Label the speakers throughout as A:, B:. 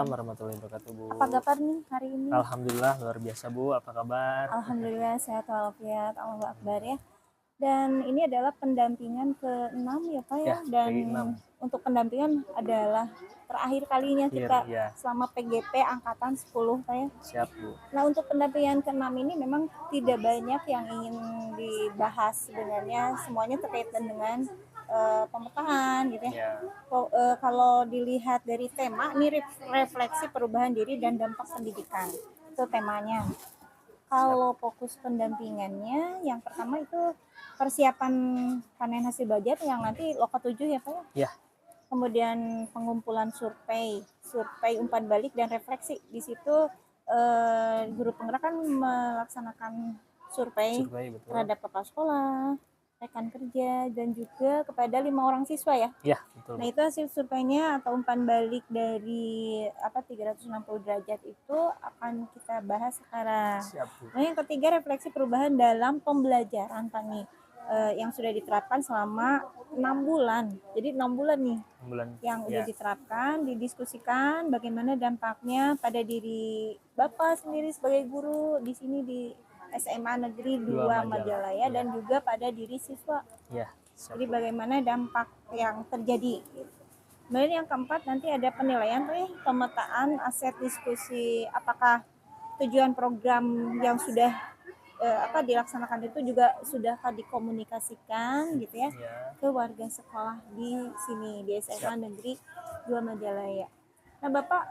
A: Waalaikumsalam warahmatullahi wabarakatuh, Bu.
B: Apa kabar nih hari ini?
A: Alhamdulillah luar biasa, Bu. Apa kabar?
B: Alhamdulillah sehat walafiat, Allahu Akbar ya. Dan ini adalah pendampingan ke-6 ya Pak ya.
A: Ya,
B: Dan
A: PI 6.
B: untuk pendampingan adalah terakhir kalinya kita
A: Ya.
B: selama PGP angkatan 10 Pak ya.
A: Siap, Bu.
B: Nah untuk pendampingan ke-6 ini memang tidak banyak yang ingin dibahas sebenarnya, semuanya terkait dengan pemetaan gitu ya. Kalau dilihat dari tema ini refleksi perubahan diri dan dampak pendidikan, itu temanya. Kalau fokus pendampingannya yang pertama itu persiapan panen hasil belajar yang nanti loka 7 ya Pak ya.
A: Ya.
B: Kemudian pengumpulan survei umpan balik dan refleksi. Di situ guru penggerak kan melaksanakan survei terhadap kepala sekolah, rekan kerja, dan juga kepada 5 orang siswa ya.
A: Ya, betul.
B: Nah itu hasil surveinya atau umpan balik dari 360 derajat itu akan kita bahas sekarang.
A: Siap, Bu.
B: Nah yang ketiga refleksi perubahan dalam pembelajaran Pak nih. Yang sudah diterapkan selama 6 bulan. Jadi 6 bulan nih yang udah diterapkan, didiskusikan bagaimana dampaknya pada diri Bapak sendiri sebagai guru di sini di SMA Negeri 2 Majalaya dan juga pada diri siswa. Jadi bagaimana dampak yang terjadi. Kemudian yang keempat nanti ada penilaian pemetaan aset diskusi apakah tujuan program yang sudah dilaksanakan itu juga sudah dikomunikasikan gitu ya ke warga sekolah di sini di SMA Negeri 2 Majalaya. Nah Bapak,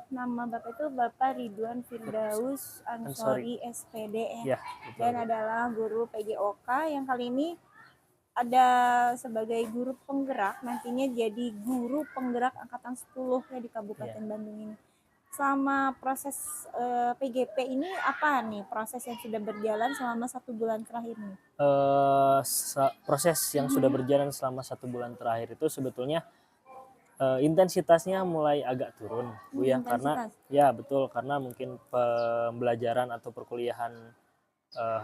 B: nama Bapak itu Bapak Ridwan Firdaus Ansori SPD ya, dan adalah guru PJOK yang kali ini ada sebagai guru penggerak, nantinya jadi guru penggerak angkatan 10 ya di Kabupaten Bandung ini. Selama proses PGP ini apa nih proses yang sudah berjalan selama 1 bulan terakhir nih?
A: Proses yang sudah berjalan selama 1 bulan terakhir itu sebetulnya intensitasnya mulai agak turun, Bu ya, karena ya betul, karena mungkin pembelajaran atau perkuliahan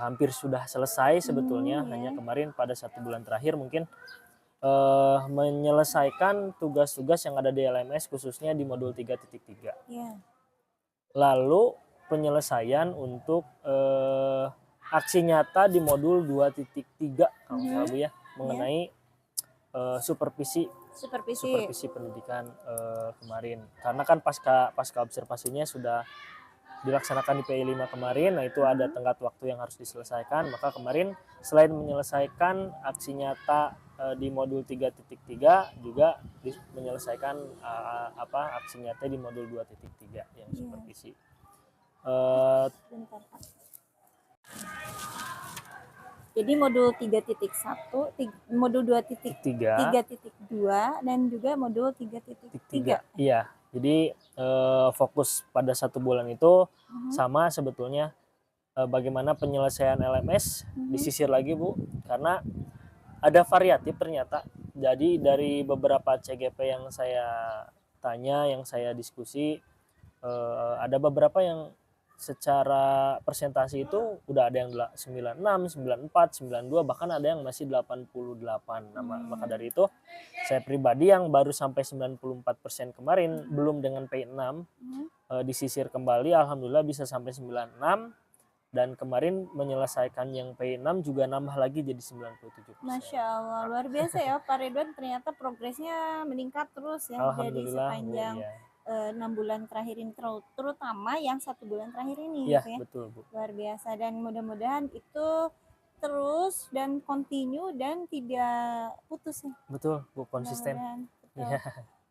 A: hampir sudah selesai sebetulnya, hanya kemarin pada 1 bulan terakhir mungkin menyelesaikan tugas-tugas yang ada di LMS khususnya di modul 3.3. Lalu penyelesaian untuk aksi nyata di modul 2.3 kalau salah Bu ya, mengenai supervisi pendidikan kemarin. Karena kan pasca observasinya sudah dilaksanakan di PI 5 kemarin, nah itu ada tenggat waktu yang harus diselesaikan, maka kemarin selain menyelesaikan aksi nyata di modul 3.3 juga menyelesaikan aksi nyata di modul 2.3 yang supervisi.
B: Jadi modul 3.1, modul 2.3, 3.2 dan juga modul 3.3.
A: Iya. Jadi fokus pada 1 bulan itu sama sebetulnya bagaimana penyelesaian LMS disisir lagi Bu, karena ada variatif ternyata. Jadi dari beberapa CGP yang saya tanya, yang saya diskusi, ada beberapa yang secara presentasi itu udah ada yang 96, 94, 92, bahkan ada yang masih 88. Maka dari itu saya pribadi yang baru sampai 94% kemarin belum dengan P6 disisir kembali, alhamdulillah bisa sampai 96, dan kemarin menyelesaikan yang P6 juga nambah lagi jadi 97%.
B: Masya Allah, luar biasa ya Pak Ridwan, ternyata progresnya meningkat terus ya dari sepanjang 6 bulan terakhir ini, terutama yang 1 bulan terakhir ini
A: ya,
B: gitu ya.
A: Betul, Bu.
B: Luar biasa, dan mudah-mudahan itu terus dan continue dan tidak putus ya.
A: Betul, Bu, konsisten.
B: Betul.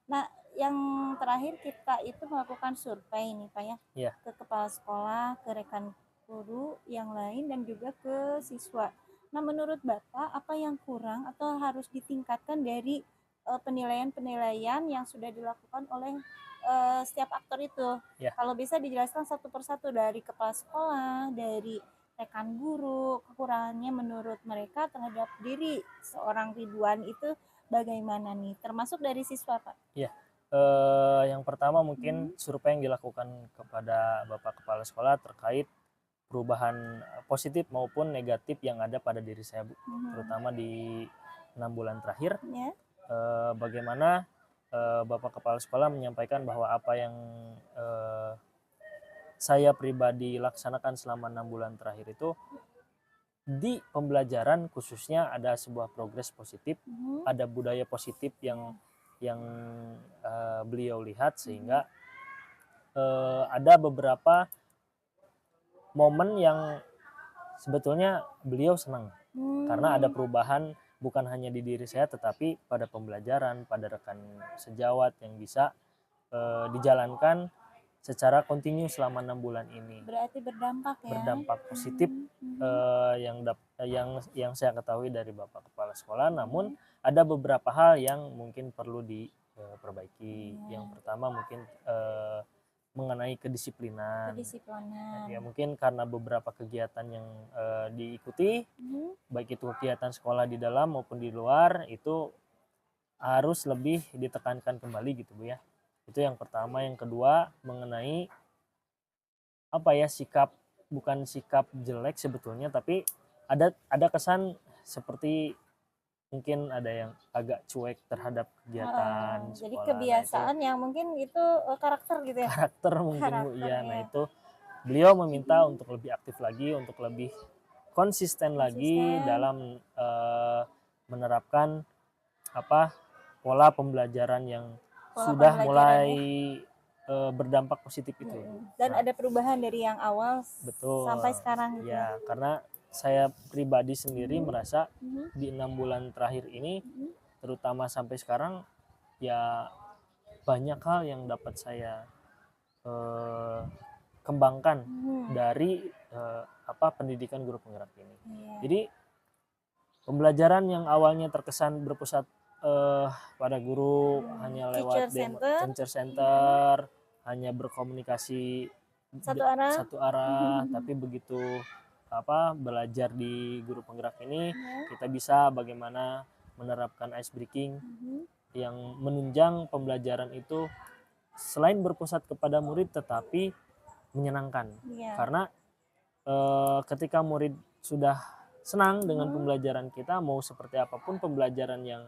B: Nah yang terakhir kita itu melakukan survei nih Pak ya, ke kepala sekolah, ke rekan guru yang lain, dan juga ke siswa. Nah menurut Bapak apa yang kurang atau harus ditingkatkan dari penilaian yang sudah dilakukan oleh setiap aktor itu? Kalau bisa dijelaskan satu persatu, dari kepala sekolah, dari rekan guru, kekurangannya menurut mereka terhadap diri seorang Ridwan itu bagaimana nih, termasuk dari siswa Pak?
A: Yang pertama mungkin survei yang dilakukan kepada Bapak Kepala Sekolah terkait perubahan positif maupun negatif yang ada pada diri saya Bu, terutama di 6 bulan terakhir. Bagaimana Bapak Kepala Sekolah menyampaikan bahwa apa yang saya pribadi laksanakan selama 6 bulan terakhir itu di pembelajaran khususnya ada sebuah progres positif, ada budaya positif yang beliau lihat, sehingga ada beberapa momen yang sebetulnya beliau senang karena ada perubahan bukan hanya di diri saya tetapi pada pembelajaran, pada rekan sejawat yang bisa dijalankan secara kontinu selama 6 bulan ini.
B: Berarti berdampak ya.
A: Berdampak positif yang saya ketahui dari Bapak Kepala Sekolah. Namun ada beberapa hal yang mungkin perlu diperbaiki. Yang pertama mungkin mengenai kedisiplinan. Ya mungkin karena beberapa kegiatan yang diikuti, baik itu kegiatan sekolah di dalam maupun di luar, itu harus lebih ditekankan kembali gitu Bu ya. Itu yang pertama. Yang kedua mengenai sikap, bukan sikap jelek sebetulnya, tapi ada kesan seperti mungkin ada yang agak cuek terhadap kegiatan sekolah.
B: Jadi kebiasaan yang mungkin itu karakter gitu ya.
A: Karakter mungkin Bu ya. Nah itu beliau meminta untuk lebih aktif lagi, untuk lebih konsisten lagi dalam menerapkan pola pembelajaran yang sudah mulai berdampak positif itu.
B: Dan ada perubahan dari yang awal sampai sekarang gitu
A: ya. Karena saya pribadi sendiri merasa di 6 bulan terakhir ini terutama sampai sekarang ya banyak hal yang dapat saya kembangkan dari pendidikan guru penggerak ini. Jadi pembelajaran yang awalnya terkesan berpusat pada guru hanya lewat teacher center, hanya berkomunikasi satu arah, tapi begitu belajar di guru penggerak ini kita bisa bagaimana menerapkan ice breaking yang menunjang pembelajaran itu selain berpusat kepada murid tetapi menyenangkan. Karena ketika murid sudah senang dengan pembelajaran kita, mau seperti apapun pembelajaran yang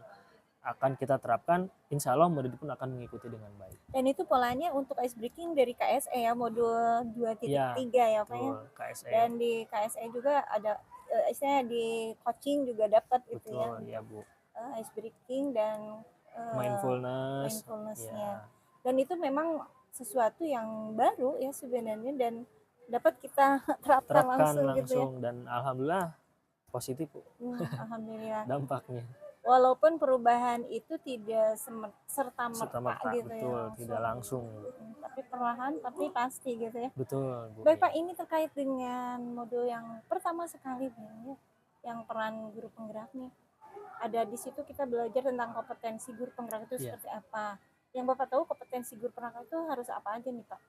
A: akan kita terapkan, insya Allah murid pun akan mengikuti dengan baik.
B: Dan itu polanya untuk ice breaking dari KSE ya, modul 2.3 ya Pak ya.
A: KSE.
B: Dan di KSE juga ada istilahnya di coaching juga dapat gitu ya.
A: Betul, ya Bu.
B: Ice breaking dan mindfulness-nya. Dan itu memang sesuatu yang baru ya sebenarnya dan dapat kita terapkan langsung gitu ya.
A: Dan alhamdulillah positif Bu.
B: Alhamdulillah.
A: Dampaknya.
B: Walaupun perubahan itu tidak serta-merta gitu
A: betul,
B: ya.
A: Tidak langsung.
B: Tapi perlahan tapi pasti gitu ya.
A: Betul Bu.
B: Baik Pak, ini terkait dengan modul yang pertama sekali ya, yang peran guru penggerak nih. Ada di situ kita belajar tentang kompetensi guru penggerak itu seperti apa. Yang Bapak tahu kompetensi guru penggerak itu harus apa aja nih Pak?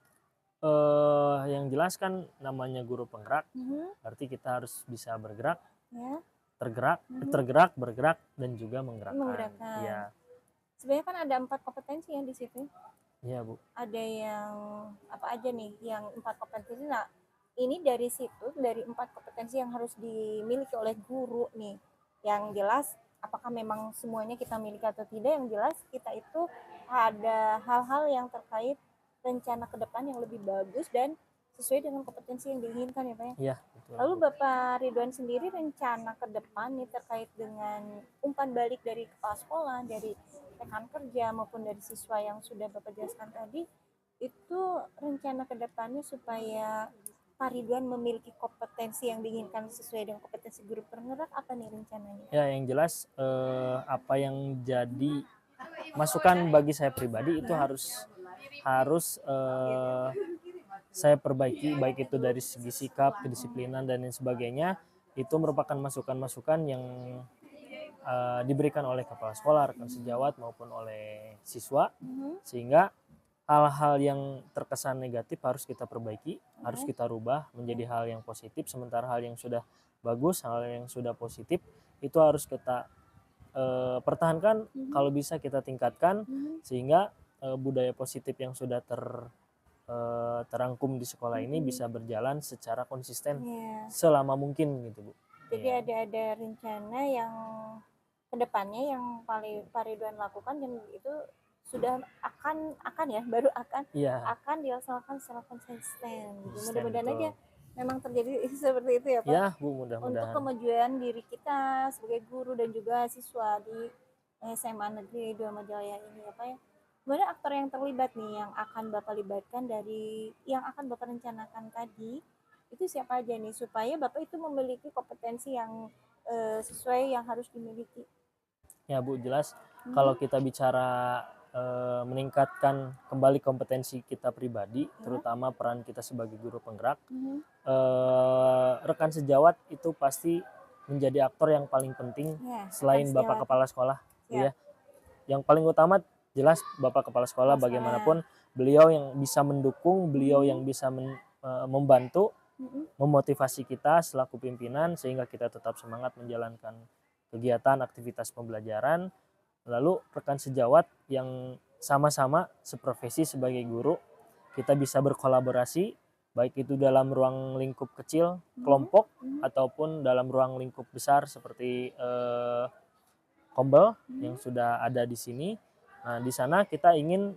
A: Yang jelas kan namanya guru penggerak, berarti kita harus bisa bergerak, tergerak, bergerak, dan juga menggerakkan. Ya.
B: Sebenarnya kan ada 4 kompetensi yang di situ.
A: Iya Bu.
B: Ada yang apa aja nih? Yang 4 kompetensi. Nah, ini dari situ, dari 4 kompetensi yang harus dimiliki oleh guru nih. Yang jelas apakah memang semuanya kita miliki atau tidak, yang jelas kita itu ada hal-hal yang terkait rencana ke depan yang lebih bagus dan sesuai dengan kompetensi yang diinginkan ya Pak ya?
A: Iya, betul.
B: Lalu Bapak Ridwan sendiri rencana ke depan nih terkait dengan umpan balik dari kepala sekolah, dari rekan kerja maupun dari siswa yang sudah Bapak jelaskan tadi, itu rencana ke depannya supaya Pak Ridwan memiliki kompetensi yang diinginkan sesuai dengan kompetensi guru penggerak, apa nih rencananya?
A: Ya, yang jelas apa yang jadi masukan bagi saya pribadi itu harus saya perbaiki, baik itu dari segi sikap, kedisiplinan dan lain sebagainya. Itu merupakan masukan-masukan yang diberikan oleh kepala sekolah, rekan sejawat maupun oleh siswa, sehingga hal-hal yang terkesan negatif harus kita perbaiki, harus kita rubah menjadi hal yang positif. Sementara hal yang sudah bagus, hal yang sudah positif itu harus kita pertahankan, kalau bisa kita tingkatkan, sehingga budaya positif yang sudah terangkum di sekolah ini bisa berjalan secara konsisten selama mungkin gitu Bu.
B: Jadi ada rencana yang kedepannya yang Pak Ridwan lakukan dan itu sudah akan ya baru
A: Iya,
B: akan dilaksanakan secara konsisten gitu.
A: konsisten
B: Mudah-mudahan aja
A: betul.
B: memang terjadi seperti itu ya Pak,
A: Ya Bu,
B: untuk
A: mudah-mudahan.
B: kemajuan diri kita sebagai guru dan juga siswa di SMA Negeri 2 Majalaya ini ya Pak ya. Kemudian aktor yang terlibat nih yang akan Bapak libatkan dari yang akan Bapak rencanakan tadi itu siapa aja nih supaya Bapak itu memiliki kompetensi yang sesuai yang harus dimiliki.
A: Ya Bu, jelas kalau
B: Mhm,
A: kita bicara meningkatkan kembali kompetensi kita pribadi,
B: ya.
A: terutama peran kita sebagai guru penggerak,
B: Mhm.
A: rekan sejawat itu pasti menjadi aktor yang paling penting
B: Ya, rekan
A: selain Bapak
B: sejawat.
A: Kepala Sekolah, Bu
B: Siap,
A: ya. Yang paling utama jelas Bapak Kepala Sekolah,
B: kepala sekolah.
A: bagaimanapun beliau yang bisa mendukung, beliau
B: Mhm,
A: yang bisa membantu,
B: mhm,
A: memotivasi kita selaku pimpinan sehingga kita tetap semangat menjalankan kegiatan aktivitas pembelajaran. Lalu rekan sejawat yang sama-sama seprofesi sebagai guru, kita bisa berkolaborasi baik itu dalam ruang lingkup kecil
B: mhm,
A: kelompok
B: mhm,
A: ataupun dalam ruang lingkup besar seperti Kombel yang
B: mhm,
A: sudah ada di sini. Nah, di sana kita ingin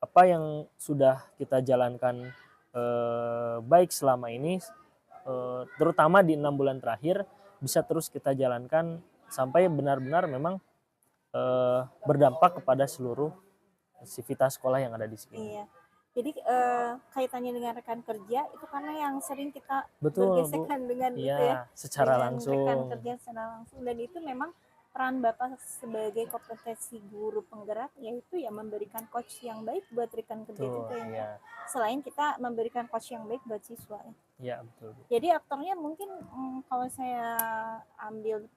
A: apa yang sudah kita jalankan baik selama ini, terutama di 6 bulan terakhir, bisa terus kita jalankan sampai benar-benar memang berdampak kepada seluruh sivitas sekolah yang ada di sini.
B: iya. Jadi kaitannya dengan rekan kerja itu karena yang sering kita
A: Betul, Bu.
B: bergesekan dengan itu ya,
A: Iya, secara
B: dengan rekan
A: langsung.
B: kerja secara langsung dan itu memang peran Bapak sebagai kompetensi guru penggerak yaitu ya memberikan coach yang baik buat rekan kerja
A: Betul,
B: juga ya Pak.
A: iya.
B: Selain kita memberikan coach yang baik buat siswa ya.
A: Iya, betul, Bu.
B: Jadi aktornya mungkin kalau saya ambil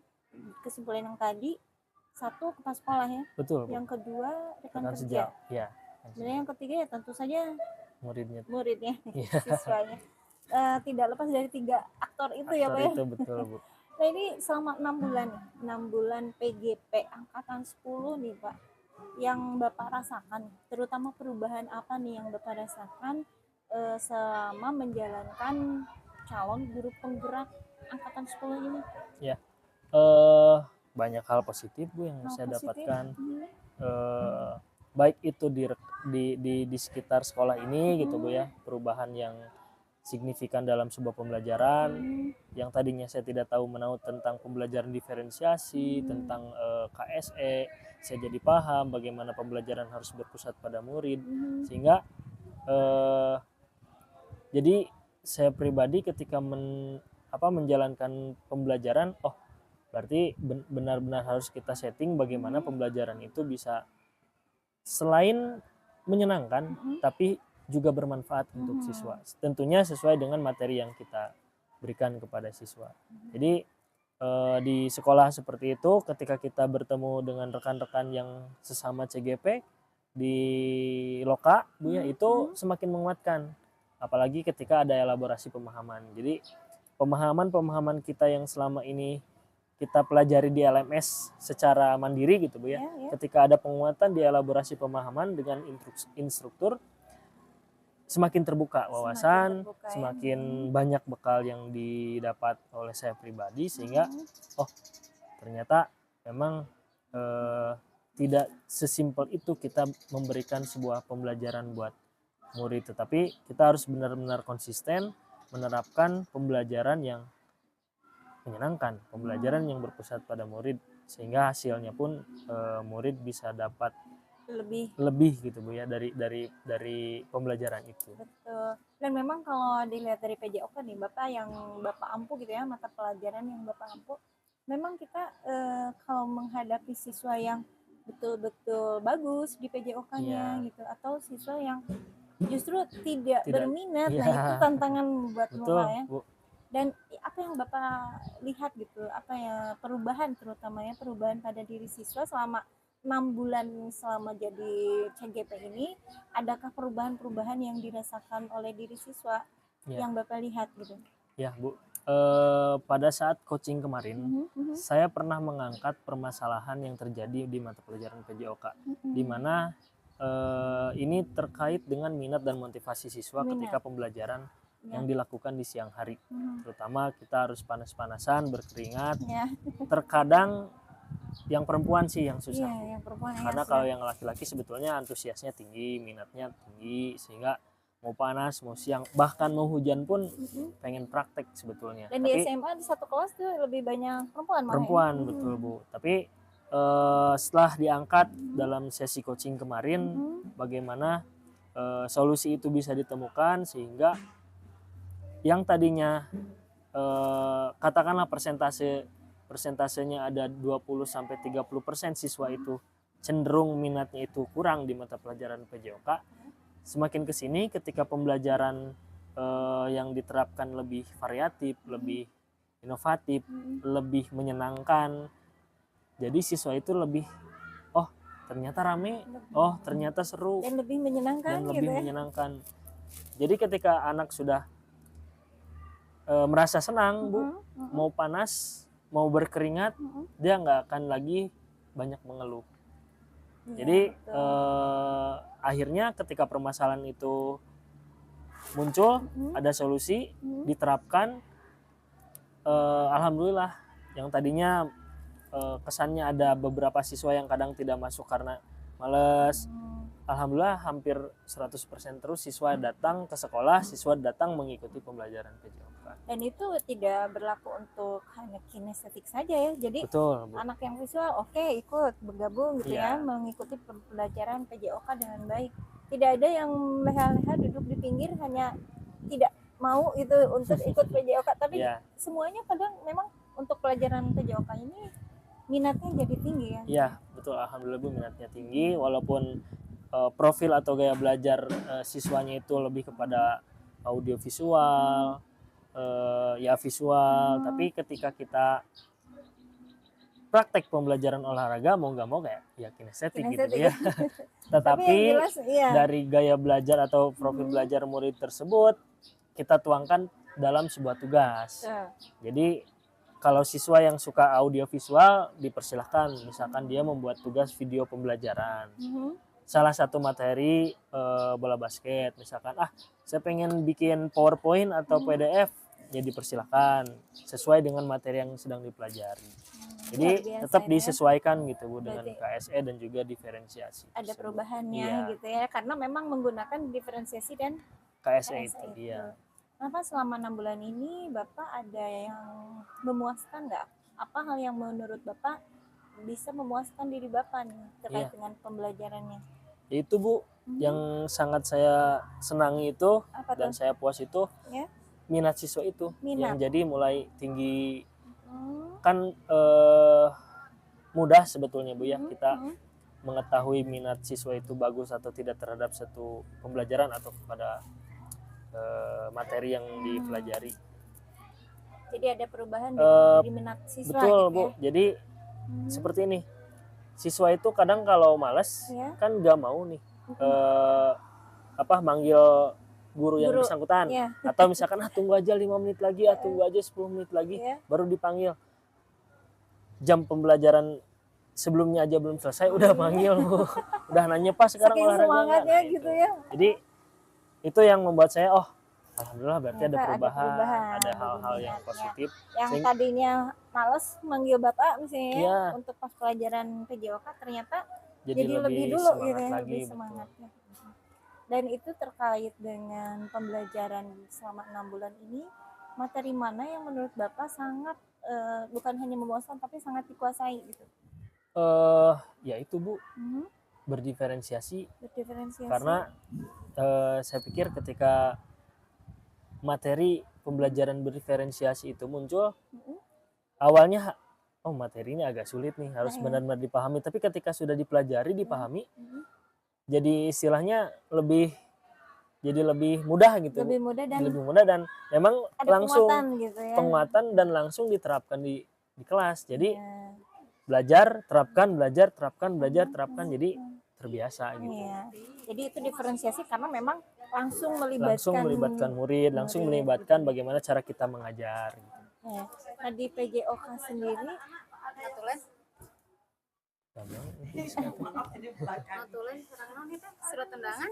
B: kesimpulan yang tadi, satu kepala sekolah ya,
A: Betul, Bu.
B: yang kedua rekan
A: Rekan
B: kerja,
A: sejauh. Iya, rekan
B: kemudian
A: sejauh.
B: yang ketiga ya tentu saja
A: Muridnya.
B: muridnya,
A: Iya,
B: siswanya. Tidak lepas dari tiga aktor itu ya
A: aktor
B: Pak ya.
A: itu betul, Bu.
B: Nah ini selama 6 bulan nih, 6 bulan PGP angkatan 10 nih Pak, yang Bapak rasakan, terutama perubahan apa nih yang Bapak rasakan selama menjalankan calon guru penggerak angkatan 10 ini?
A: Ya, eh banyak hal positif, Bu, yang
B: Hal
A: saya
B: positif?
A: dapatkan.
B: Mhm,
A: eh Baik itu di sekitar sekolah ini gitu, Bu
B: mhm,
A: ya. Perubahan yang signifikan dalam sebuah pembelajaran
B: mhm,
A: yang tadinya saya tidak tahu menahu tentang pembelajaran diferensiasi,
B: mhm,
A: tentang KSE, saya jadi paham bagaimana pembelajaran harus berpusat pada murid,
B: mhm,
A: sehingga eh, jadi saya pribadi ketika menjalankan pembelajaran, oh berarti benar-benar harus kita setting bagaimana
B: mhm,
A: pembelajaran itu bisa selain menyenangkan
B: mhm,
A: tapi juga bermanfaat untuk
B: mhm,
A: siswa. Tentunya sesuai dengan materi yang kita berikan kepada siswa. Jadi di sekolah seperti itu ketika kita bertemu dengan rekan-rekan yang sesama CGP di Loka, Bu ya,
B: mhm,
A: itu
B: mhm,
A: semakin menguatkan. Apalagi ketika ada elaborasi pemahaman. Jadi pemahaman-pemahaman kita yang selama ini kita pelajari di LMS secara mandiri gitu, Bu ya.
B: ya, ya,
A: Ketika ada penguatan di elaborasi pemahaman dengan instruktur, semakin terbuka
B: semakin
A: wawasan,
B: terbuka ya. Mhm,
A: semakin banyak bekal yang didapat oleh saya pribadi sehingga
B: mhm,
A: oh ternyata memang eh, tidak sesimpel itu kita memberikan sebuah pembelajaran buat murid, tetapi kita harus benar-benar konsisten menerapkan pembelajaran yang menyenangkan, pembelajaran
B: mhm.
A: yang berpusat pada murid sehingga hasilnya pun murid bisa dapat
B: Lebih
A: lebih gitu, Bu ya, dari pembelajaran itu.
B: betul. Dan memang kalau dilihat dari PJOK nih, Bapak yang Bapak ampu gitu ya, mata pelajaran yang Bapak ampu, memang kita kalau menghadapi siswa yang betul-betul bagus di PJOK-nya
A: Iya,
B: gitu, atau siswa yang justru tidak
A: tidak.
B: berminat,
A: Iya,
B: nah itu tantangan buat Bapak
A: betul,
B: ya.
A: Bu.
B: Dan apa yang Bapak lihat gitu, apa ya perubahan terutamanya perubahan pada diri siswa selama 6 bulan selama jadi CGP ini, adakah perubahan-perubahan yang dirasakan oleh diri siswa
A: Ya,
B: yang Bapak lihat gitu?
A: ya, Bu. Pada saat coaching kemarin,
B: Mhm, mhm,
A: saya pernah mengangkat permasalahan yang terjadi di mata pelajaran PJOK, di
B: mhm.
A: mana ini terkait dengan minat dan motivasi siswa ketika
B: Minat,
A: pembelajaran
B: ya,
A: yang dilakukan di siang hari.
B: mhm,
A: Terutama kita harus panas-panasan, berkeringat.
B: ya,
A: Terkadang yang perempuan sih yang susah.
B: Iya, yang perempuan ya,
A: Karena
B: sudah.
A: kalau yang laki-laki sebetulnya antusiasnya tinggi, minatnya tinggi, sehingga mau panas, mau siang, bahkan mau hujan pun pengen praktek sebetulnya.
B: Dan di
A: Tapi
B: SMA di satu kelas tuh lebih banyak perempuan malah ya.
A: perempuan betul Bu. Tapi setelah diangkat dalam sesi coaching kemarin, bagaimana solusi itu bisa ditemukan sehingga yang tadinya katakanlah persentasenya ada 20-30% siswa itu cenderung minatnya itu kurang di mata pelajaran PJOK. Semakin ke sini ketika pembelajaran yang diterapkan lebih variatif, lebih inovatif, lebih menyenangkan. Jadi siswa itu lebih, oh ternyata rame, oh ternyata seru,
B: Dan lebih menyenangkan
A: dan
B: gitu
A: lebih
B: ya.
A: menyenangkan. Jadi ketika anak sudah merasa senang Bu, mau panas, mau berkeringat, dia nggak akan lagi banyak mengeluh.
B: Iya,
A: Jadi
B: betul.
A: akhirnya ketika permasalahan itu muncul, ada solusi, diterapkan, alhamdulillah yang tadinya kesannya ada beberapa siswa yang kadang tidak masuk karena males. Alhamdulillah hampir 100% terus siswa datang ke sekolah, siswa datang mengikuti pembelajaran PJOK.
B: Dan itu tidak berlaku untuk hanya kinestetik saja ya. Jadi
A: Betul Bu.
B: anak yang visual oke, ikut bergabung gitu
A: Iya.
B: ya, mengikuti pembelajaran PJOK dengan baik. Tidak ada yang leha-leha duduk di pinggir hanya tidak mau itu untuk ikut PJOK, tapi
A: Iya.
B: semuanya kadang memang untuk pelajaran PJOK ini minatnya jadi tinggi ya.
A: Iya betul, alhamdulillah Bu, minatnya tinggi walaupun profil atau gaya belajar siswanya itu lebih kepada audiovisual, ya visual, tapi ketika kita praktek pembelajaran olahraga mau nggak mau kayak ya kinestetik gitu
B: Kinestetik.
A: ya. Tetapi
B: Tapi yang jelas iya.
A: dari gaya belajar atau profil belajar murid tersebut kita tuangkan dalam sebuah tugas. Jadi kalau siswa yang suka audiovisual dipersilahkan, misalkan dia membuat tugas video pembelajaran. Salah satu materi bola basket, misalkan saya pengen bikin PowerPoint atau PDF, ya dipersilahkan sesuai dengan materi yang sedang dipelajari. Jadi tetap disesuaikan gitu Bu dengan KSE dan juga diferensiasi.
B: Ada perubahannya
A: iya.
B: gitu ya, karena memang menggunakan diferensiasi dan
A: KSE itu dia.
B: Kenapa selama 6 bulan ini Bapak ada yang memuaskan nggak? Apa hal yang menurut Bapak bisa memuaskan diri Bapak nih terkait dengan pembelajarannya?
A: Itu Bu, yang sangat saya senangi itu dan saya puas itu minat siswa itu. Yang jadi mulai tinggi. Kan mudah sebetulnya Bu ya kita mengetahui minat siswa itu bagus atau tidak terhadap satu pembelajaran atau kepada materi yang dipelajari.
B: Jadi ada perubahan dari minat siswa.
A: Betul
B: gitu
A: Bu.
B: Ya?
A: Jadi seperti ini, siswa itu kadang kalau malas kan nggak mau nih manggil guru yang bersangkutan, atau misalkan tunggu aja 5 menit lagi, tunggu aja 10 menit lagi, baru dipanggil. Jam pembelajaran sebelumnya aja belum selesai udah panggil Bu. Udah nanya pas sekarang olahraga
B: semangatnya gitu ya.
A: Jadi itu yang membuat saya alhamdulillah berarti ada perubahan, ada hal-hal yang positif.
B: Yang tadinya males manggil Bapak misalnya untuk pas pelajaran PJOK ternyata jadi lebih dulu gitu ya, lebih semangatnya. Dan itu terkait dengan pembelajaran selama 6 bulan ini, materi mana yang menurut Bapak sangat bukan hanya memuaskan tapi sangat dikuasai gitu?
A: Ya itu Bu, berdiferensiasi.
B: Berdiferensiasi.
A: Karena saya pikir ketika materi pembelajaran berdiferensiasi itu muncul, awalnya materi ini agak sulit nih, harus benar-benar dipahami. Tapi ketika sudah dipelajari, dipahami, jadi istilahnya lebih mudah gitu.
B: Lebih
A: mudah dan memang langsung
B: gitu ya.
A: penguatan dan langsung diterapkan di kelas. Jadi belajar, terapkan, belajar, terapkan, belajar, terapkan, jadi terbiasa gitu.
B: Jadi itu diferensiasi karena memang langsung
A: melibatkan murid, langsung melibatkan bagaimana cara kita mengajar gitu.
B: Nah di PJOK sendiri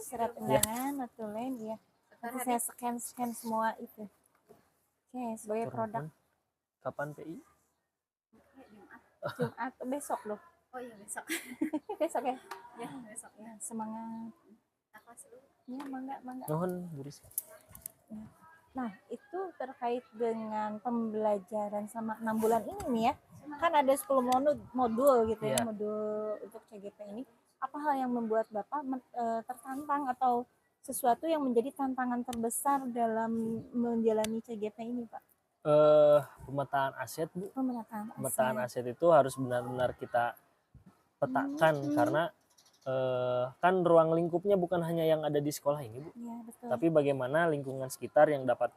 B: surat undangan, notulen, ya. Nanti saya scan semua itu. Oke, sebagai produk.
A: Kapan PI?
B: Jumat besok loh.
C: Oh iya besok.
B: Besok ya.
C: Ya besok.
B: Ya, semangat.
C: Apa sih?
B: Ya, mangga.
A: Nuhun Bu Rizky.
B: Nah, itu terkait dengan pembelajaran sama 6 bulan ini nih ya. Kan ada 10 modul gitu ya,
A: Iya.
B: modul untuk CGP ini. Apa hal yang membuat Bapak tertantang atau sesuatu yang menjadi tantangan terbesar dalam menjalani CGP ini, Pak?
A: Pemetaan aset Bu.
B: Pemetaan
A: Pemetaan
B: aset.
A: aset itu harus benar-benar kita petakan karena kan ruang lingkupnya bukan hanya yang ada di sekolah ini Bu,
B: Ya, betul.
A: tapi bagaimana lingkungan sekitar yang dapat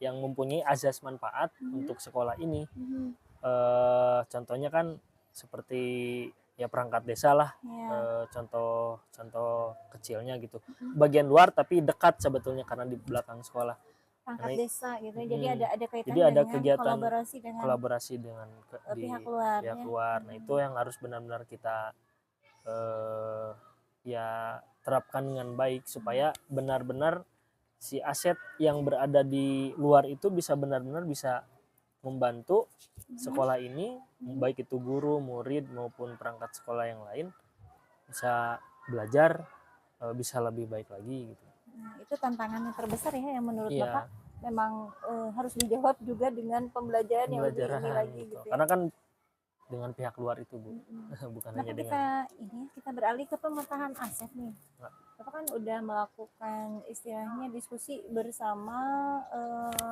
A: yang mempunyai azas manfaat untuk sekolah ini. Contohnya kan seperti ya perangkat desa lah,
B: Ya.
A: contoh kecilnya gitu. Bagian luar tapi dekat sebetulnya karena di belakang sekolah.
B: Perangkat
A: Ini-
B: desa gitu. Jadi ada kaitannya
A: Jadi ada
B: dengan
A: kegiatan
B: kolaborasi dengan
A: di
B: pihak luar.
A: pihak
B: Ya.
A: luar. Nah, itu yang harus benar-benar kita ya terapkan dengan baik supaya benar-benar si aset yang berada di luar itu bisa benar-benar bisa membantu sekolah ini, baik itu guru, murid maupun perangkat sekolah yang lain bisa belajar bisa lebih baik lagi gitu.
B: Nah, itu tantangan yang terbesar ya yang menurut
A: Iya.
B: Bapak memang harus dijawab juga dengan pembelajaran yang lebih ini lagi
A: gitu.
B: gitu ya.
A: Karena kan dengan pihak luar itu Bu, bukan
B: Kenapa
A: hanya dengan
B: kita beralih ke pemetaan aset nih.
A: Nah.
B: Bapak kan udah melakukan istilahnya diskusi bersama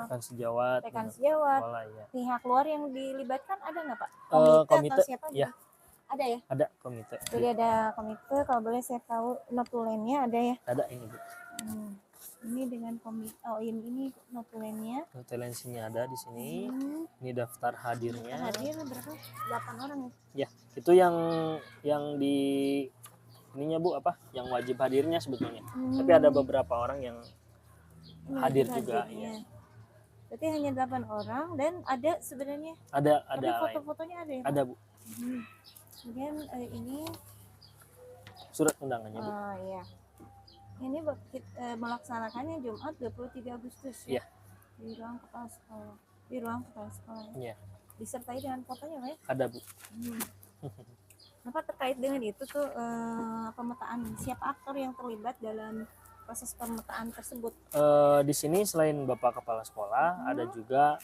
A: rekan sejawat,
B: rekan sejawat,
A: sekolah ya.
B: pihak luar yang dilibatkan ada nggak Pak?
A: Komite,
B: atau siapa
A: ya.
B: gitu? Ada ya?
A: Ada komite.
B: Jadi ada komite, kalau boleh saya tahu notulennya ada ya?
A: Ada ini Bu.
B: Ini dengan komite, ini notulennya.
A: Notulensinya ada di sini. Ini daftar hadirnya.
B: Hadir berapa? 8 orang ya?
A: Ya, itu yang di ininya Bu apa? Yang wajib hadirnya sebetulnya. Tapi ada beberapa orang yang hadir juga ya.
B: Berarti hanya 8 orang dan ada sebenarnya.
A: Ada
B: Tapi foto-fotonya ada ya? Pak?
A: Ada Bu.
B: Kemudian ini
A: surat undangannya Bu.
B: Oh iya. Ini melaksanakannya Jumat 23 Agustus ya.
A: Iya.
B: Di ruang kepala sekolah. Di ruang kepala sekolah.
A: Iya.
B: Disertai dengan fotonya Pak ya?
A: Ada Bu.
B: Apa terkait dengan itu tuh pemetaan, siapa aktor yang terlibat dalam proses pemetaan tersebut?
A: Di sini selain Bapak Kepala Sekolah, ada juga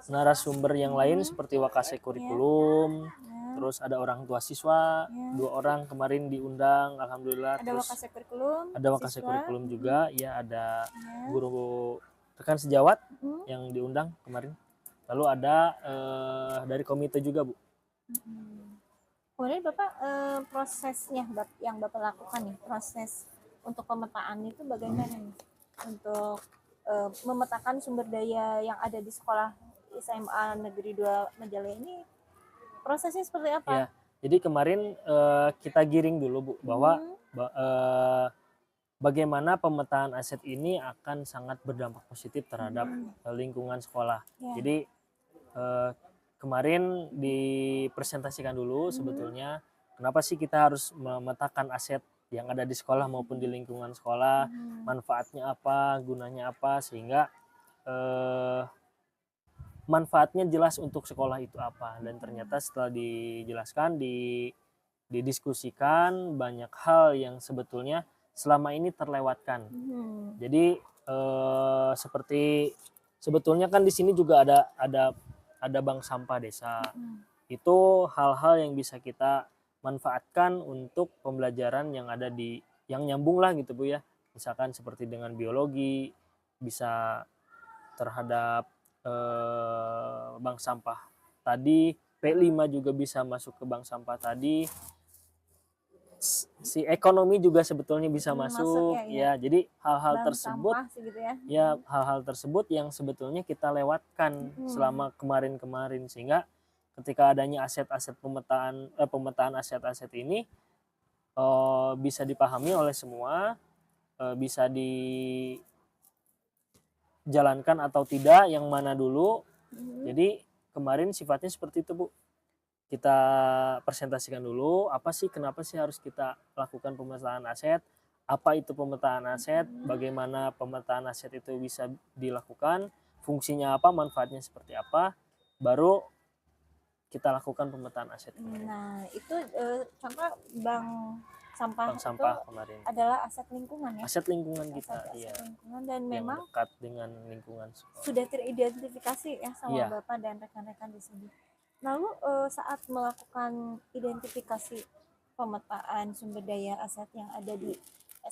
A: narasumber yang lain seperti Wakase Kurikulum, terus ada orang tua siswa, 2 orang kemarin diundang, alhamdulillah.
B: Ada
A: terus
B: Wakase Kurikulum,
A: ada Wakase Kurikulum juga, ya ada guru rekan sejawat yang diundang kemarin. Lalu ada dari komite juga Bu.
B: Kemudian Bapak prosesnya yang Bapak lakukan nih, proses untuk pemetaan itu bagaimana nih? Untuk memetakan sumber daya yang ada di sekolah SMA Negeri 2 Majalaya ini prosesnya seperti apa?
A: Ya, jadi kemarin kita giring dulu Bu bahwa bagaimana pemetaan aset ini akan sangat berdampak positif terhadap lingkungan sekolah. Jadi kemarin dipresentasikan dulu sebetulnya kenapa sih kita harus memetakan aset yang ada di sekolah maupun di lingkungan sekolah, manfaatnya apa, gunanya apa, sehingga manfaatnya jelas untuk sekolah itu apa. Dan ternyata setelah dijelaskan, didiskusikan, banyak hal yang sebetulnya selama ini terlewatkan. Jadi seperti sebetulnya kan di sini juga ada bank sampah desa. Itu hal-hal yang bisa kita manfaatkan untuk pembelajaran yang ada yang nyambung lah gitu Bu ya. Misalkan seperti dengan biologi, bisa terhadap bank sampah tadi, P5 juga bisa masuk ke bank sampah tadi. Si ekonomi juga sebetulnya bisa masuk ya. Jadi hal-hal tersebut
B: gitu ya.
A: Ya, hal-hal tersebut yang sebetulnya kita lewatkan selama kemarin-kemarin, sehingga ketika adanya aset-aset pemetaan aset-aset ini bisa dipahami oleh semua, bisa dijalankan atau tidak, yang mana dulu. Jadi kemarin sifatnya seperti itu Bu. Kita presentasikan dulu apa sih, kenapa sih harus kita lakukan pemetaan aset, apa itu pemetaan aset, bagaimana pemetaan aset itu bisa dilakukan, fungsinya apa, manfaatnya seperti apa, baru kita lakukan pemetaan aset kemarin.
B: Nah, itu contoh bank sampah
A: Bank sampah
B: itu
A: kemarin.
B: adalah aset lingkungan ya.
A: Aset lingkungan kita,
B: Aset
A: iya.
B: lingkungan, dan
A: Yang
B: memang
A: dekat dengan lingkungan sekolah.
B: sudah teridentifikasi ya sama
A: Iya.
B: Bapak dan rekan-rekan di sini. Lalu saat melakukan identifikasi pemetaan sumber daya aset yang ada di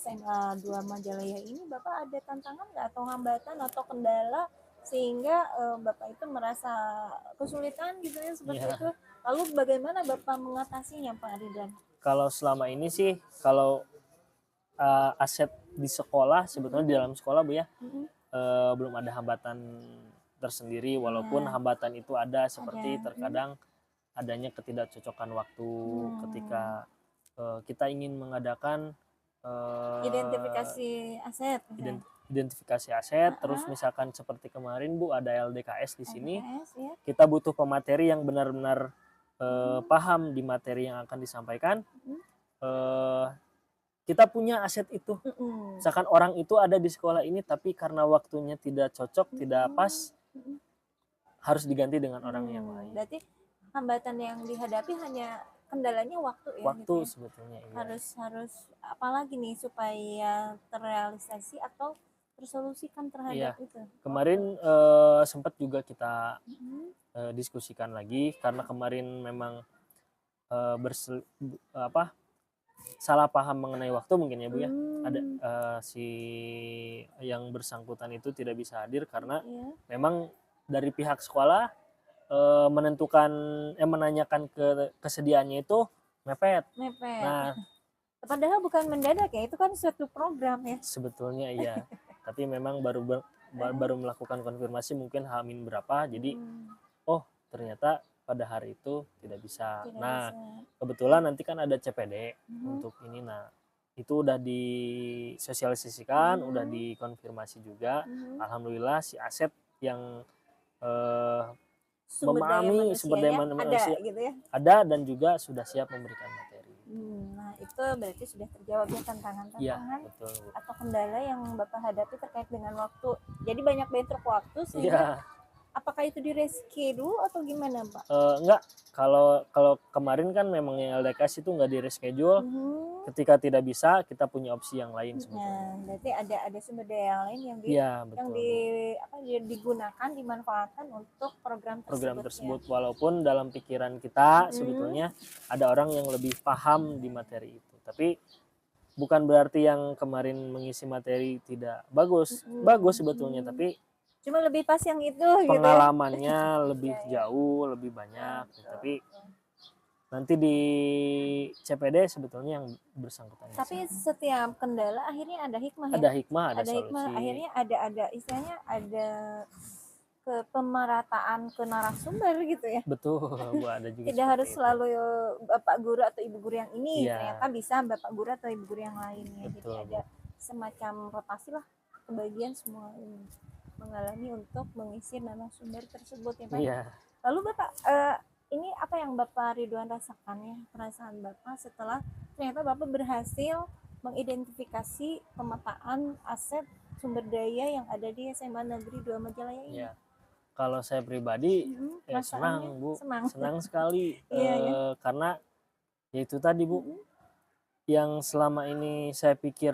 B: SMA 2 Majalaya ini, Bapak ada tantangan nggak atau hambatan atau kendala sehingga Bapak itu merasa kesulitan gitu ya seperti
A: Iya.
B: itu? Lalu bagaimana Bapak mengatasinya, Pak Ridwan?
A: Kalau selama ini sih, kalau aset di sekolah sebetulnya di dalam sekolah Bu ya,
B: Mm-mm.
A: belum ada hambatan tersendiri, walaupun
B: Ya.
A: hambatan itu ada seperti
B: Ada.
A: terkadang adanya ketidakcocokan waktu ketika kita ingin mengadakan
B: Identifikasi aset misalnya.
A: identifikasi aset, terus misalkan seperti kemarin Bu ada LDKS di sini,
B: LDKS, ya.
A: kita butuh pemateri yang benar-benar paham di materi yang akan disampaikan. Kita punya aset itu,
B: Mm-mm.
A: misalkan orang itu ada di sekolah ini tapi karena waktunya tidak cocok, tidak pas, harus diganti dengan orang yang lain.
B: Berarti hambatan yang dihadapi hanya kendalanya waktu ya.
A: Waktu
B: gitu ya?
A: sebetulnya iya.
B: Harus apalagi nih supaya terrealisasi atau tersolusikan terhadap
A: Iya.
B: itu.
A: Kemarin sempat juga kita diskusikan lagi karena kemarin memang salah paham mengenai waktu mungkin ya Bu ya. Ada si yang bersangkutan itu tidak bisa hadir karena
B: Iya.
A: memang dari pihak sekolah menanyakan kesediaannya itu mepet.
B: Mepet.
A: Nah,
B: Padahal bukan mendadak ya, itu kan suatu program ya.
A: sebetulnya iya. Tapi memang baru melakukan konfirmasi mungkin H-min berapa, jadi oh ternyata pada hari itu tidak bisa.
B: Tidak
A: Nah,
B: bisa.
A: kebetulan nanti kan ada CPD untuk ini. Nah, itu udah disosialisasikan, udah dikonfirmasi juga. Alhamdulillah si aset yang memahami sumber daya manusia
B: ada gitu ya.
A: ada dan juga sudah siap memberikan materi.
B: Nah, itu berarti sudah terjawab ya tantangan-tantangan
A: Iya, betul.
B: atau kendala yang Bapak hadapi terkait dengan waktu. Jadi banyak bentrok waktu sehingga
A: Iya.
B: apakah itu di reschedule atau gimana, Pak?
A: Enggak, kalau kemarin kan memang yang LDKS itu enggak di reschedule. Ketika tidak bisa, kita punya opsi yang lain sebetulnya.
B: Nah, berarti ada sumber daya yang lain yang
A: Iya, betul.
B: digunakan, dimanfaatkan untuk program
A: tersebut. Walaupun dalam pikiran kita sebetulnya ada orang yang lebih paham di materi itu. Tapi bukan berarti yang kemarin mengisi materi tidak bagus. Bagus sebetulnya, tapi
B: cuma lebih pas yang itu
A: pengalamannya lebih jauh, lebih banyak. Tapi nanti di CPD sebetulnya yang bersangkutan.
B: Tapi setiap kendala akhirnya ada hikmah ya.
A: Ada hikmah, ada solusi.
B: Hikmah, akhirnya ada istilahnya ada pemerataan ke narasumber gitu ya.
A: Betul, Bu, ada juga.
B: Tidak harus selalu Bapak guru atau Ibu guru yang ini,
A: Iya.
B: ternyata bisa Bapak guru atau Ibu guru yang lain ya.
A: Betul,
B: Jadi ada semacam rotasi lah, kebagian semua ini mengalami untuk mengisi narasumber tersebut ya Pak.
A: Iya.
B: Lalu Bapak ini apa yang Bapak Ridwan rasakan ya, perasaan Bapak setelah ternyata Bapak berhasil mengidentifikasi pemetaan aset sumber daya yang ada di SMA Negeri 2 Majalaya ini?
A: Iya. Kalau saya pribadi ya senang Bu, senang sekali. Karena ya itu tadi Bu, yang selama ini saya pikir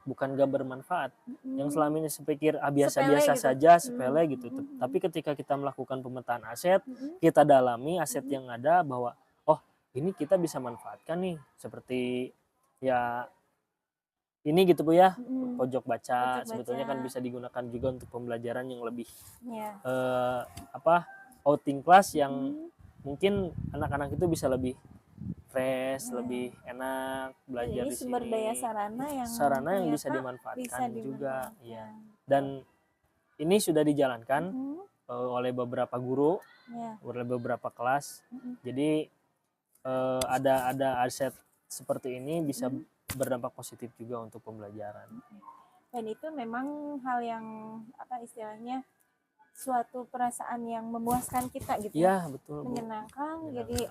A: bukan gak bermanfaat. Yang selama ini saya pikir biasa-biasa gitu saja, sepele gitu. Tapi ketika kita melakukan pemetaan aset, kita dalami aset yang ada bahwa oh ini kita bisa manfaatkan nih, seperti ya ini gitu Bu ya, pojok baca sebetulnya kan bisa digunakan juga untuk pembelajaran yang lebih outing class yang mungkin anak-anak itu bisa lebih fresh, lebih enak belajar di sini.
B: Sumber daya sarana
A: yang bisa dimanfaatkan juga, ya. Dan ini sudah dijalankan oleh beberapa guru, oleh beberapa kelas. Jadi ada aset seperti ini bisa berdampak positif juga untuk pembelajaran.
B: Dan itu memang hal yang istilahnya suatu perasaan yang memuaskan kita gitu
A: ya, betul,
B: menyenangkan. Jadi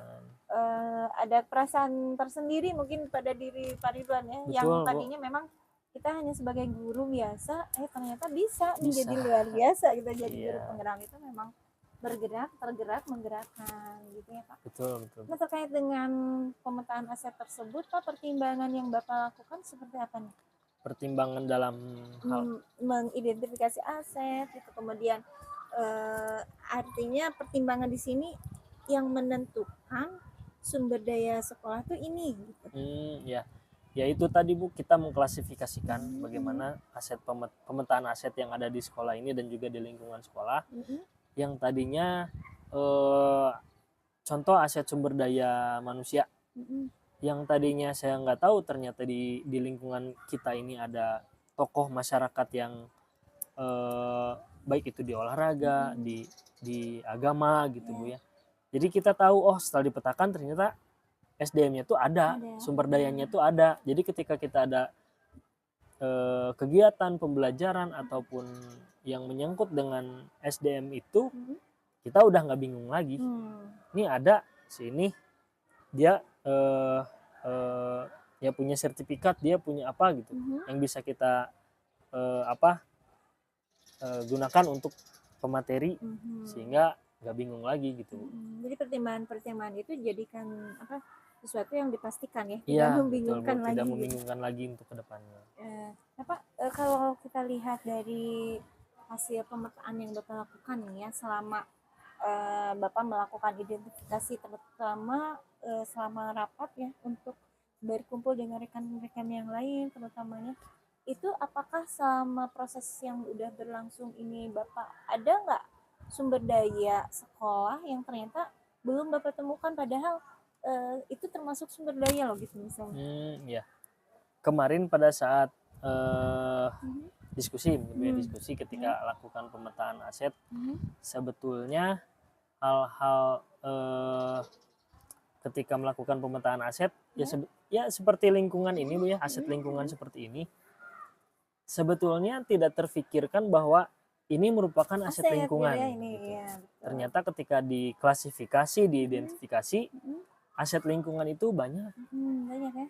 B: ada perasaan tersendiri mungkin pada diri Pak Ridwan ya, betul, yang tadinya memang kita hanya sebagai guru biasa, ternyata bisa menjadi
A: Bisa.
B: luar biasa kita jadi guru
A: Iya.
B: penggerak itu memang bergerak, tergerak, menggerakkan gitu ya Pak.
A: Betul, betul.
B: Nah terkait dengan pemetaan aset tersebut Pak, pertimbangan yang Bapak lakukan seperti apa nih?
A: Pertimbangan dalam hal
B: Mengidentifikasi aset gitu, kemudian artinya pertimbangan di sini yang menentukan sumber daya sekolah tuh ini gitu.
A: ya. Ya itu tadi Bu, kita mengklasifikasikan bagaimana aset pemetaan aset yang ada di sekolah ini dan juga di lingkungan sekolah. Yang tadinya contoh aset sumber daya manusia. Yang tadinya saya nggak tahu ternyata di lingkungan kita ini ada tokoh masyarakat yang baik itu di olahraga, di agama gitu Bu ya. Jadi kita tahu setelah dipetakan ternyata SDM-nya tuh ada, sumber dayanya tuh ada. Jadi ketika kita ada kegiatan pembelajaran ataupun yang menyangkut dengan SDM itu, kita udah nggak bingung lagi. Ini ada sini dia ya punya sertifikat, dia punya apa gitu, yang bisa kita gunakan untuk pemateri, sehingga nggak bingung lagi gitu.
B: Jadi pertimbangan itu jadikan sesuatu yang dipastikan ya, tidak
A: Iya,
B: membingungkan
A: betul,
B: lagi.
A: tidak membingungkan lagi untuk kedepannya.
B: Kalau kita lihat dari hasil pemetaan yang Bapak lakukan nih ya, selama Bapak melakukan identifikasi terutama selama rapat ya untuk berkumpul dengan rekan-rekan yang lain terutamanya, itu apakah sama proses yang udah berlangsung ini Bapak ada nggak sumber daya sekolah yang ternyata belum Bapak temukan padahal itu termasuk sumber daya loh gitu misalnya?
A: Ya. Kemarin pada saat diskusi ketika lakukan pemetaan aset, sebetulnya hal-hal ketika melakukan pemetaan aset ya seperti lingkungan ini Bu ya, aset lingkungan seperti ini sebetulnya tidak terfikirkan bahwa ini merupakan aset lingkungan
B: ya,
A: gitu.
B: Ya,
A: ternyata ketika diklasifikasi, diidentifikasi, aset lingkungan itu banyak.
B: Banyak ya.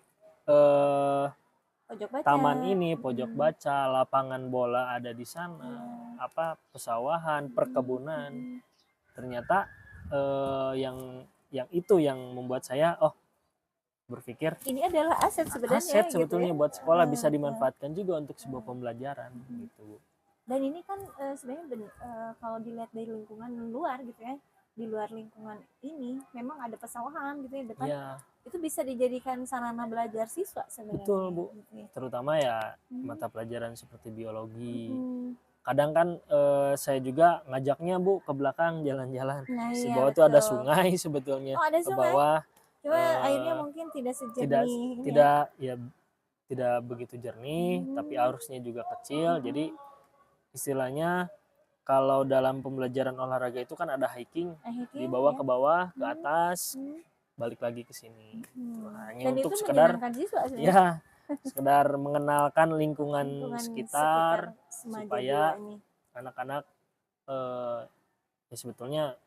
B: Pojok baca.
A: Taman ini, pojok baca, lapangan bola ada di sana, pesawahan, perkebunan. Ternyata yang itu yang membuat saya berpikir
B: ini adalah aset sebenarnya.
A: Aset sebetulnya
B: gitu ya?
A: buat sekolah bisa dimanfaatkan juga untuk sebuah pembelajaran gitu.
B: Dan ini kan sebenarnya kalau dilihat dari lingkungan luar gitu ya, di luar lingkungan ini memang ada pesawahan gitu ya depan.
A: Ya.
B: Itu bisa dijadikan sarana belajar siswa sebenarnya.
A: Betul Bu,
B: gitu ya.
A: Terutama ya mata pelajaran seperti biologi. Kadang kan saya juga ngajaknya Bu ke belakang jalan-jalan. Di bawah tuh ada sungai sebetulnya.
B: Ada
A: ke
B: sungai?
A: bawah.
B: Cuma airnya mungkin tidak sejernih.
A: Tidak begitu jernih, tapi arusnya juga kecil. Jadi istilahnya kalau dalam pembelajaran olahraga itu kan ada hiking, dibawa ke bawah, ke atas, balik lagi ke sini. Hanya
B: Dan
A: untuk
B: itu
A: sekedar
B: siswa,
A: sekedar mengenalkan lingkungan sekitar supaya anak-anak ya sebetulnya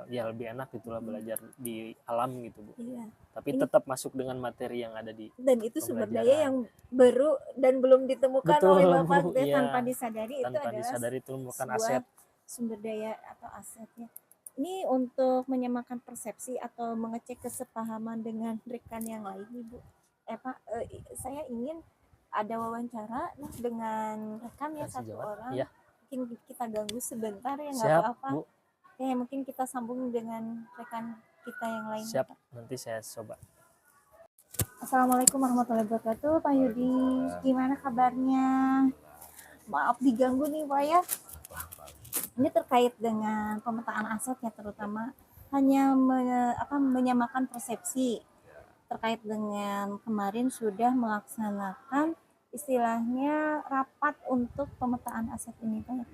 A: ya lebih enak gitulah belajar di alam gitu Bu.
B: Iya.
A: Tapi tetap masuk dengan materi yang ada di
B: dan itu sumber daya yang baru dan belum ditemukan oleh Bapak tanpa disadari
A: itu merupakan
B: aset, sumber daya atau asetnya. Ini untuk menyamakan persepsi atau mengecek kesepahaman dengan rekan yang lain Ibu. Pak, saya ingin ada wawancara dengan rekan ya, satu orang.
A: Ya.
B: Mungkin kita ganggu sebentar ya, nggak apa-apa. Mungkin kita sambung dengan rekan kita yang lain.
A: Siap, nanti saya coba.
B: Assalamualaikum warahmatullahi wabarakatuh, Pak Yudi. Gimana kabarnya? Maaf diganggu nih Pak ya. Ini terkait dengan pemetaan aset ya, terutama hanya menyamakan persepsi terkait dengan kemarin sudah melaksanakan istilahnya rapat untuk pemetaan aset ini Pak.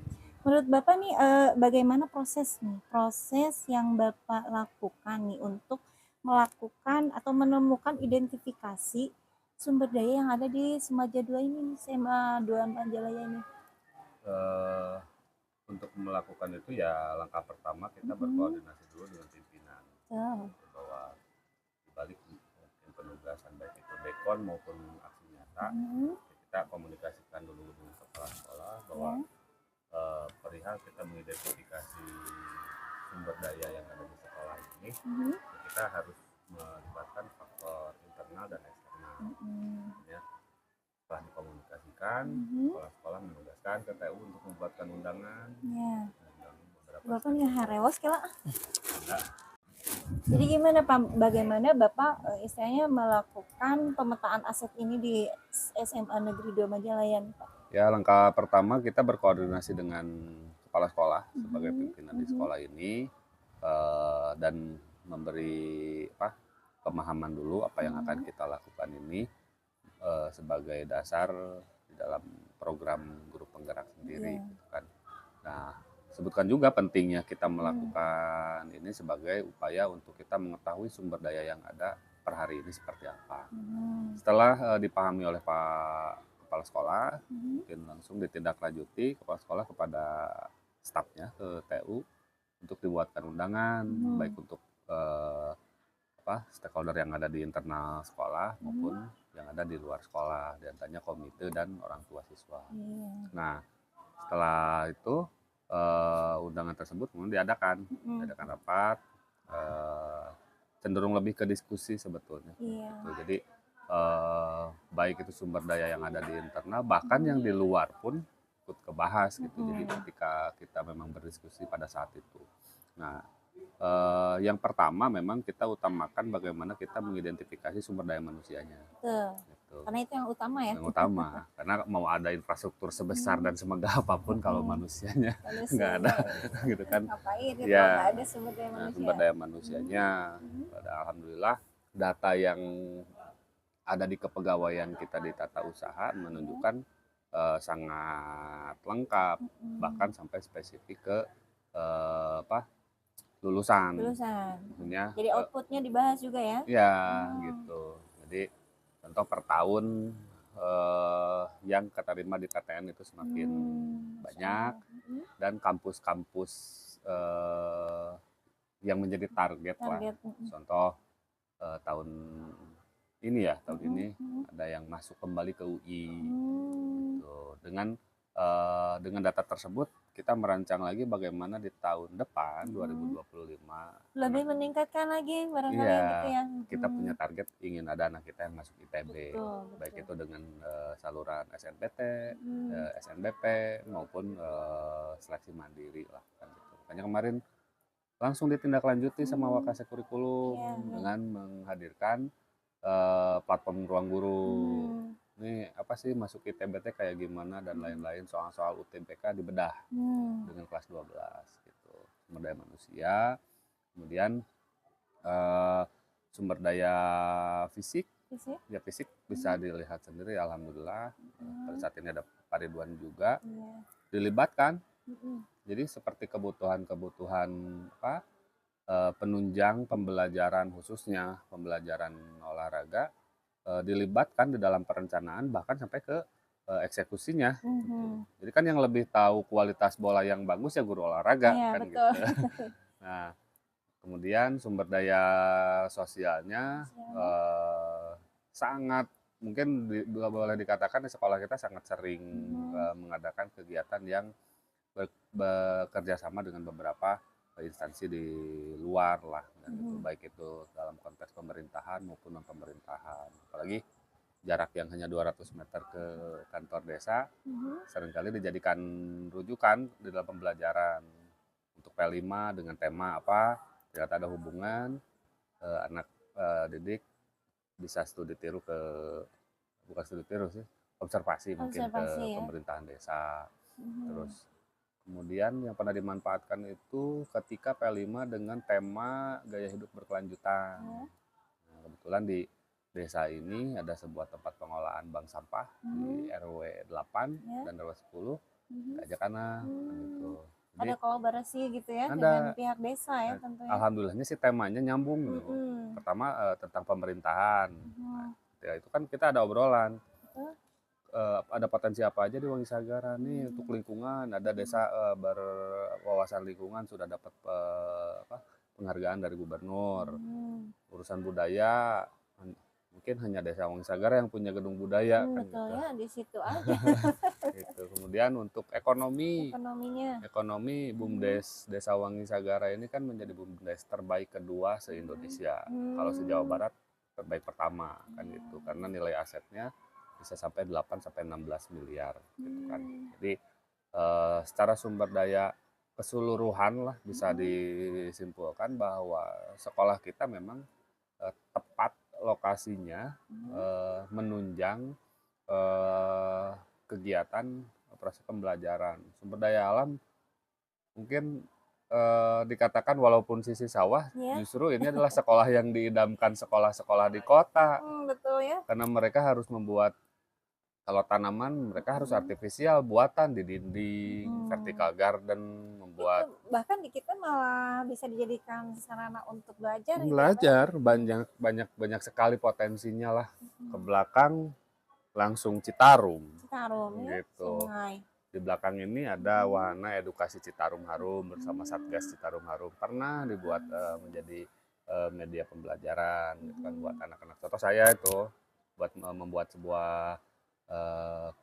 B: Menurut Bapak nih bagaimana proses yang Bapak lakukan nih untuk melakukan atau menemukan identifikasi sumber daya yang ada di Semaja 2 ini, SMA 2 Majalaya ini?
D: Untuk melakukan itu ya langkah pertama kita berkoordinasi dulu dengan pimpinan bahwa dibalik mungkin penugasan baik itu dekon maupun aksinya kita, kita komunikasikan dulu dengan kepala sekolah bahwa perihal kita mengidentifikasi sumber daya yang ada di sekolah ini, kita harus melibatkan faktor internal dan eksternal. Ya, setelah dikomunikasikan, kepala sekolah menugaskan ke TU untuk membuatkan undangan.
B: Bapak nggak harewas kala. Jadi gimana Pak? Bagaimana Bapak istilahnya melakukan pemetaan aset ini di SMA Negeri 2 Majalayan, Pak?
D: Ya, langkah pertama kita berkoordinasi dengan kepala sekolah sebagai pimpinan di sekolah ini dan memberi pemahaman dulu apa yang akan kita lakukan ini sebagai dasar di dalam program guru penggerak sendiri, gitu kan. Nah, sebutkan juga pentingnya kita melakukan ini sebagai upaya untuk kita mengetahui sumber daya yang ada per hari ini seperti apa. Setelah dipahami oleh Pak Kepala Sekolah, mungkin langsung ditindaklanjuti Kepala Sekolah kepada stafnya ke TU untuk dibuatkan undangan, baik untuk stakeholder yang ada di internal sekolah maupun yang ada di luar sekolah, diantaranya komite dan orang tua siswa. Nah, setelah itu undangan tersebut kemudian diadakan rapat, cenderung lebih ke diskusi sebetulnya. Jadi baik itu sumber daya yang ada di internal, bahkan yang di luar pun ikut kebahas gitu. Jadi ketika kita memang berdiskusi pada saat itu. Nah, yang pertama memang kita utamakan bagaimana kita mengidentifikasi sumber daya manusianya. Gitu.
B: Karena itu yang utama ya.
D: Yang utama, karena mau ada infrastruktur sebesar dan semegah apapun kalau manusianya nggak ada, gitu kan.
B: Ngapain gitu,
D: Ya,
B: nggak ada sumber daya manusia.
D: Sumber daya manusianya, alhamdulillah data yang ada di kepegawaian kita di tata usaha menunjukkan sangat lengkap, bahkan sampai spesifik ke lulusan. Maksudnya,
B: jadi outputnya dibahas juga ya?
D: Ya, gitu. Jadi contoh per tahun yang keterima di PTN itu semakin banyak, dan kampus-kampus yang menjadi target lah. Contoh tahun ini ada yang masuk kembali ke UI. Gitu. Dengan data tersebut kita merancang lagi bagaimana di tahun depan 2025
B: lebih meningkatkan lagi barangkali gitu ya.
D: Kita punya target ingin ada anak kita yang masuk ITB, baik itu dengan saluran SNPT, SNBP maupun seleksi mandiri lah kan gitu. Makanya kemarin langsung ditindaklanjuti sama Wakasek Kurikulum dengan menghadirkan platform ruang guru. Ini apa sih masuk ITBT kayak gimana dan lain-lain, soal-soal UTBK dibedah dengan kelas 12 gitu. Sumber daya manusia, kemudian sumber daya fisik bisa dilihat sendiri, alhamdulillah. Pada saat ini ada Pak Ridwan juga dilibatkan. Jadi seperti kebutuhan penunjang pembelajaran, khususnya pembelajaran olahraga, dilibatkan di dalam perencanaan bahkan sampai ke eksekusinya. Gitu. Jadi kan yang lebih tahu kualitas bola yang bagus ya guru olahraga kan betul. Gitu. Nah, kemudian sumber daya sosialnya sangat mungkin boleh dikatakan di sekolah kita sangat sering mengadakan kegiatan yang bekerja sama dengan beberapa instansi di luar lah, gitu. Baik itu dalam konteks pemerintahan maupun non pemerintahan. Apalagi jarak yang hanya 200 meter ke kantor desa seringkali dijadikan rujukan di dalam pembelajaran. Untuk P5 dengan tema apa, ternyata ada hubungan anak didik bisa studi tiru bukan studi tiru sih, observasi mungkin ke pemerintahan desa. Terus kemudian yang pernah dimanfaatkan itu ketika P5 dengan tema gaya hidup berkelanjutan. Nah, kebetulan di desa ini ada sebuah tempat pengolahan bank sampah di RW 8 dan RW 10. Ajak anak gitu. Jadi,
B: ada kolaborasi gitu ya
D: ada,
B: dengan pihak desa ya tentunya.
D: Alhamdulillahnya sih temanya nyambung gitu. Pertama tentang pemerintahan. Nah, ya itu kan kita ada obrolan. Ada potensi apa aja di Wangi Sagara nih untuk lingkungan, ada desa berwawasan lingkungan sudah dapat penghargaan dari gubernur. Urusan budaya mungkin hanya Desa Wangi Sagara yang punya gedung budaya kan
B: betul
D: gitu.
B: ya, di situ aja
D: Gitu. Kemudian untuk ekonomi
B: ekonominya.
D: BUMDes Desa Wangi Sagara ini kan menjadi BUMDes terbaik kedua se-Indonesia. Kalau se-Jawa Barat terbaik pertama kan gitu. Karena nilai asetnya bisa sampai 8 sampai 16 miliar gitu kan. Jadi secara sumber daya keseluruhan lah bisa disimpulkan bahwa sekolah kita memang tepat lokasinya menunjang kegiatan proses pembelajaran. Sumber daya alam mungkin dikatakan walaupun sisi sawah,
B: Ya.
D: justru ini adalah sekolah yang diidamkan sekolah-sekolah di kota.
B: Betul ya.
D: Karena mereka harus membuat, kalau tanaman mereka harus artifisial, buatan di dinding, vertical garden, membuat.
B: Itu bahkan di kita malah bisa dijadikan sarana untuk belajar.
D: Belajar, banyak sekali potensinya lah. Ke belakang langsung Citarum
B: Ya,
D: gitu.
B: sungai.
D: Di belakang ini ada wahana edukasi Citarum Harum bersama Satgas Citarum Harum, pernah dibuat menjadi media pembelajaran gitu kan buat anak-anak. Contoh saya itu buat membuat sebuah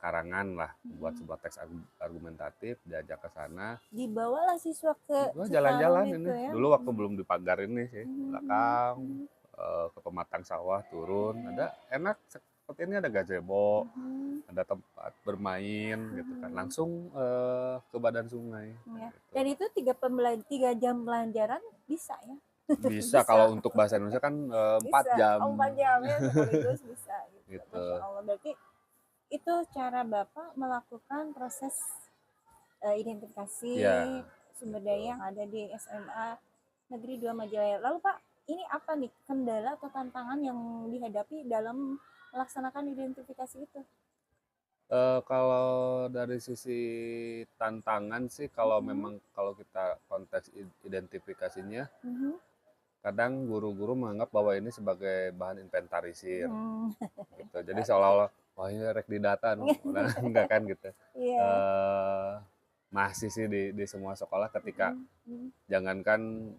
D: karangan lah, membuat sebuah teks argumentatif, diajak ke sana.
B: Dibawalah siswa ke
D: Jalan-jalan ini.
B: ya.
D: Dulu waktu belum dipagar ini sih, belakang ke pematang sawah turun, ada enak seperti ini, ada gazebo, ada tempat bermain gitu kan, langsung ke badan sungai.
B: Ya.
D: Gitu.
B: Dan itu 3 jam pelajaran bisa ya?
D: Bisa kalau untuk bahasa Indonesia kan 4 jam.
B: 4 jam ya, sekaligus bisa gitu.
D: Gitu.
B: Masya Allah, berarti itu cara Bapak melakukan proses identifikasi
D: Ya,
B: sumber daya yang ada di SMA Negeri 2 Majalaya. Lalu Pak, ini apa nih kendala atau tantangan yang dihadapi dalam melaksanakan identifikasi itu?
D: Kalau dari sisi tantangan sih, kalau memang kalau kita konteks identifikasinya, kadang guru-guru menganggap bahwa ini sebagai bahan inventarisir. Gitu. Jadi seolah-olah wah ini rek di data, enggak kan gitu. Masih sih di semua sekolah ketika jangankan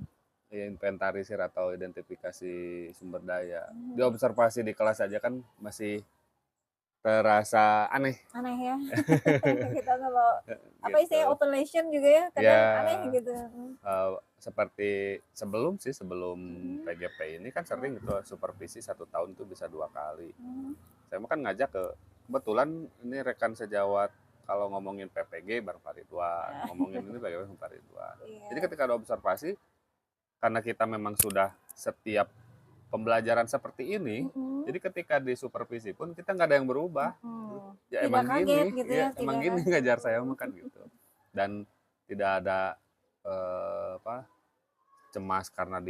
D: inventarisir atau identifikasi sumber daya, di observasi di kelas aja kan masih terasa aneh
B: ya. Kita kalau apa
D: gitu.
B: istilahnya open lesson juga ya, kadang aneh gitu.
D: Seperti sebelum PGP ini kan sering gitu supervisi 1 tahun itu bisa 2 kali. Saya mau kan ngajak kebetulan ini rekan sejawat, kalau ngomongin PPG bareng Pak Ridwan, ngomongin ini bagaimana Pak Ridwan. Jadi ketika ada observasi, karena kita memang sudah setiap pembelajaran seperti ini, jadi ketika di supervisi pun kita nggak ada yang berubah. Ya
B: Tidak
D: emang
B: kaget
D: gini,
B: gitu
D: ya,
B: ya,
D: emang
B: tidak
D: gini
B: kaget.
D: ngajar saya makan gitu. Dan tidak ada cemas karena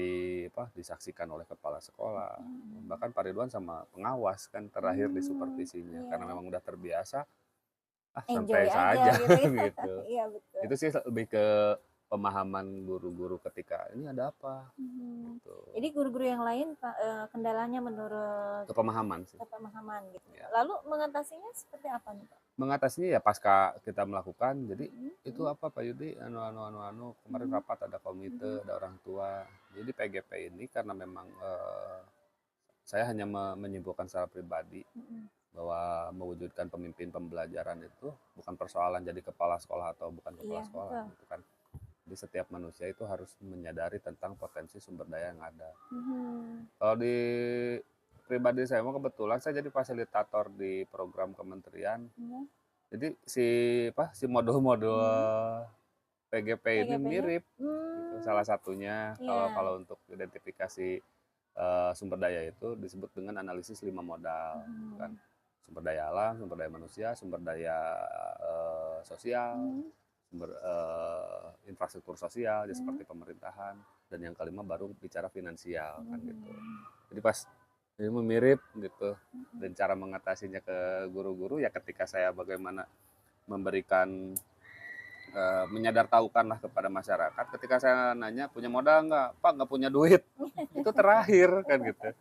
D: disaksikan oleh kepala sekolah. Bahkan Pak Ridwan sama pengawas kan terakhir di supervisinya, karena memang udah terbiasa,
B: Enjoy
D: santai
B: aja
D: saja
B: gitu ya.
D: gitu.
B: Iya betul.
D: Itu sih lebih ke pemahaman guru-guru ketika ini ada apa. Gitu.
B: Jadi guru-guru yang lain kendalanya menurut
D: Kepemahaman sih.
B: Kepemahaman gitu.
D: Ya.
B: Lalu mengatasinya seperti apa nih Pak?
D: Mengatasinya ya pasca kita melakukan. Jadi itu apa Pak Yudi, kemarin rapat ada komite, ada orang tua. Jadi PGP ini karena memang saya hanya menyimpulkan secara pribadi bahwa mewujudkan pemimpin pembelajaran itu bukan persoalan jadi kepala sekolah atau bukan kepala sekolah gitu kan. Jadi setiap manusia itu harus menyadari tentang potensi sumber daya yang ada. Kalau di pribadi saya mau kebetulan saya jadi fasilitator di program kementerian. Jadi si modul-modul PGP ini mirip. Gitu. Salah satunya kalau untuk identifikasi sumber daya itu disebut dengan analisis 5 modal, kan? Sumber daya alam, sumber daya manusia, sumber daya sosial, sumber infrastruktur sosial, ya seperti pemerintahan, dan yang kelima baru bicara finansial, kan gitu. Jadi pas ini mirip gitu, dan cara mengatasinya ke guru-guru ya ketika saya bagaimana memberikan menyadartahukanlah kepada masyarakat. Ketika saya nanya punya modal nggak, Pak nggak punya duit, itu terakhir kan gitu.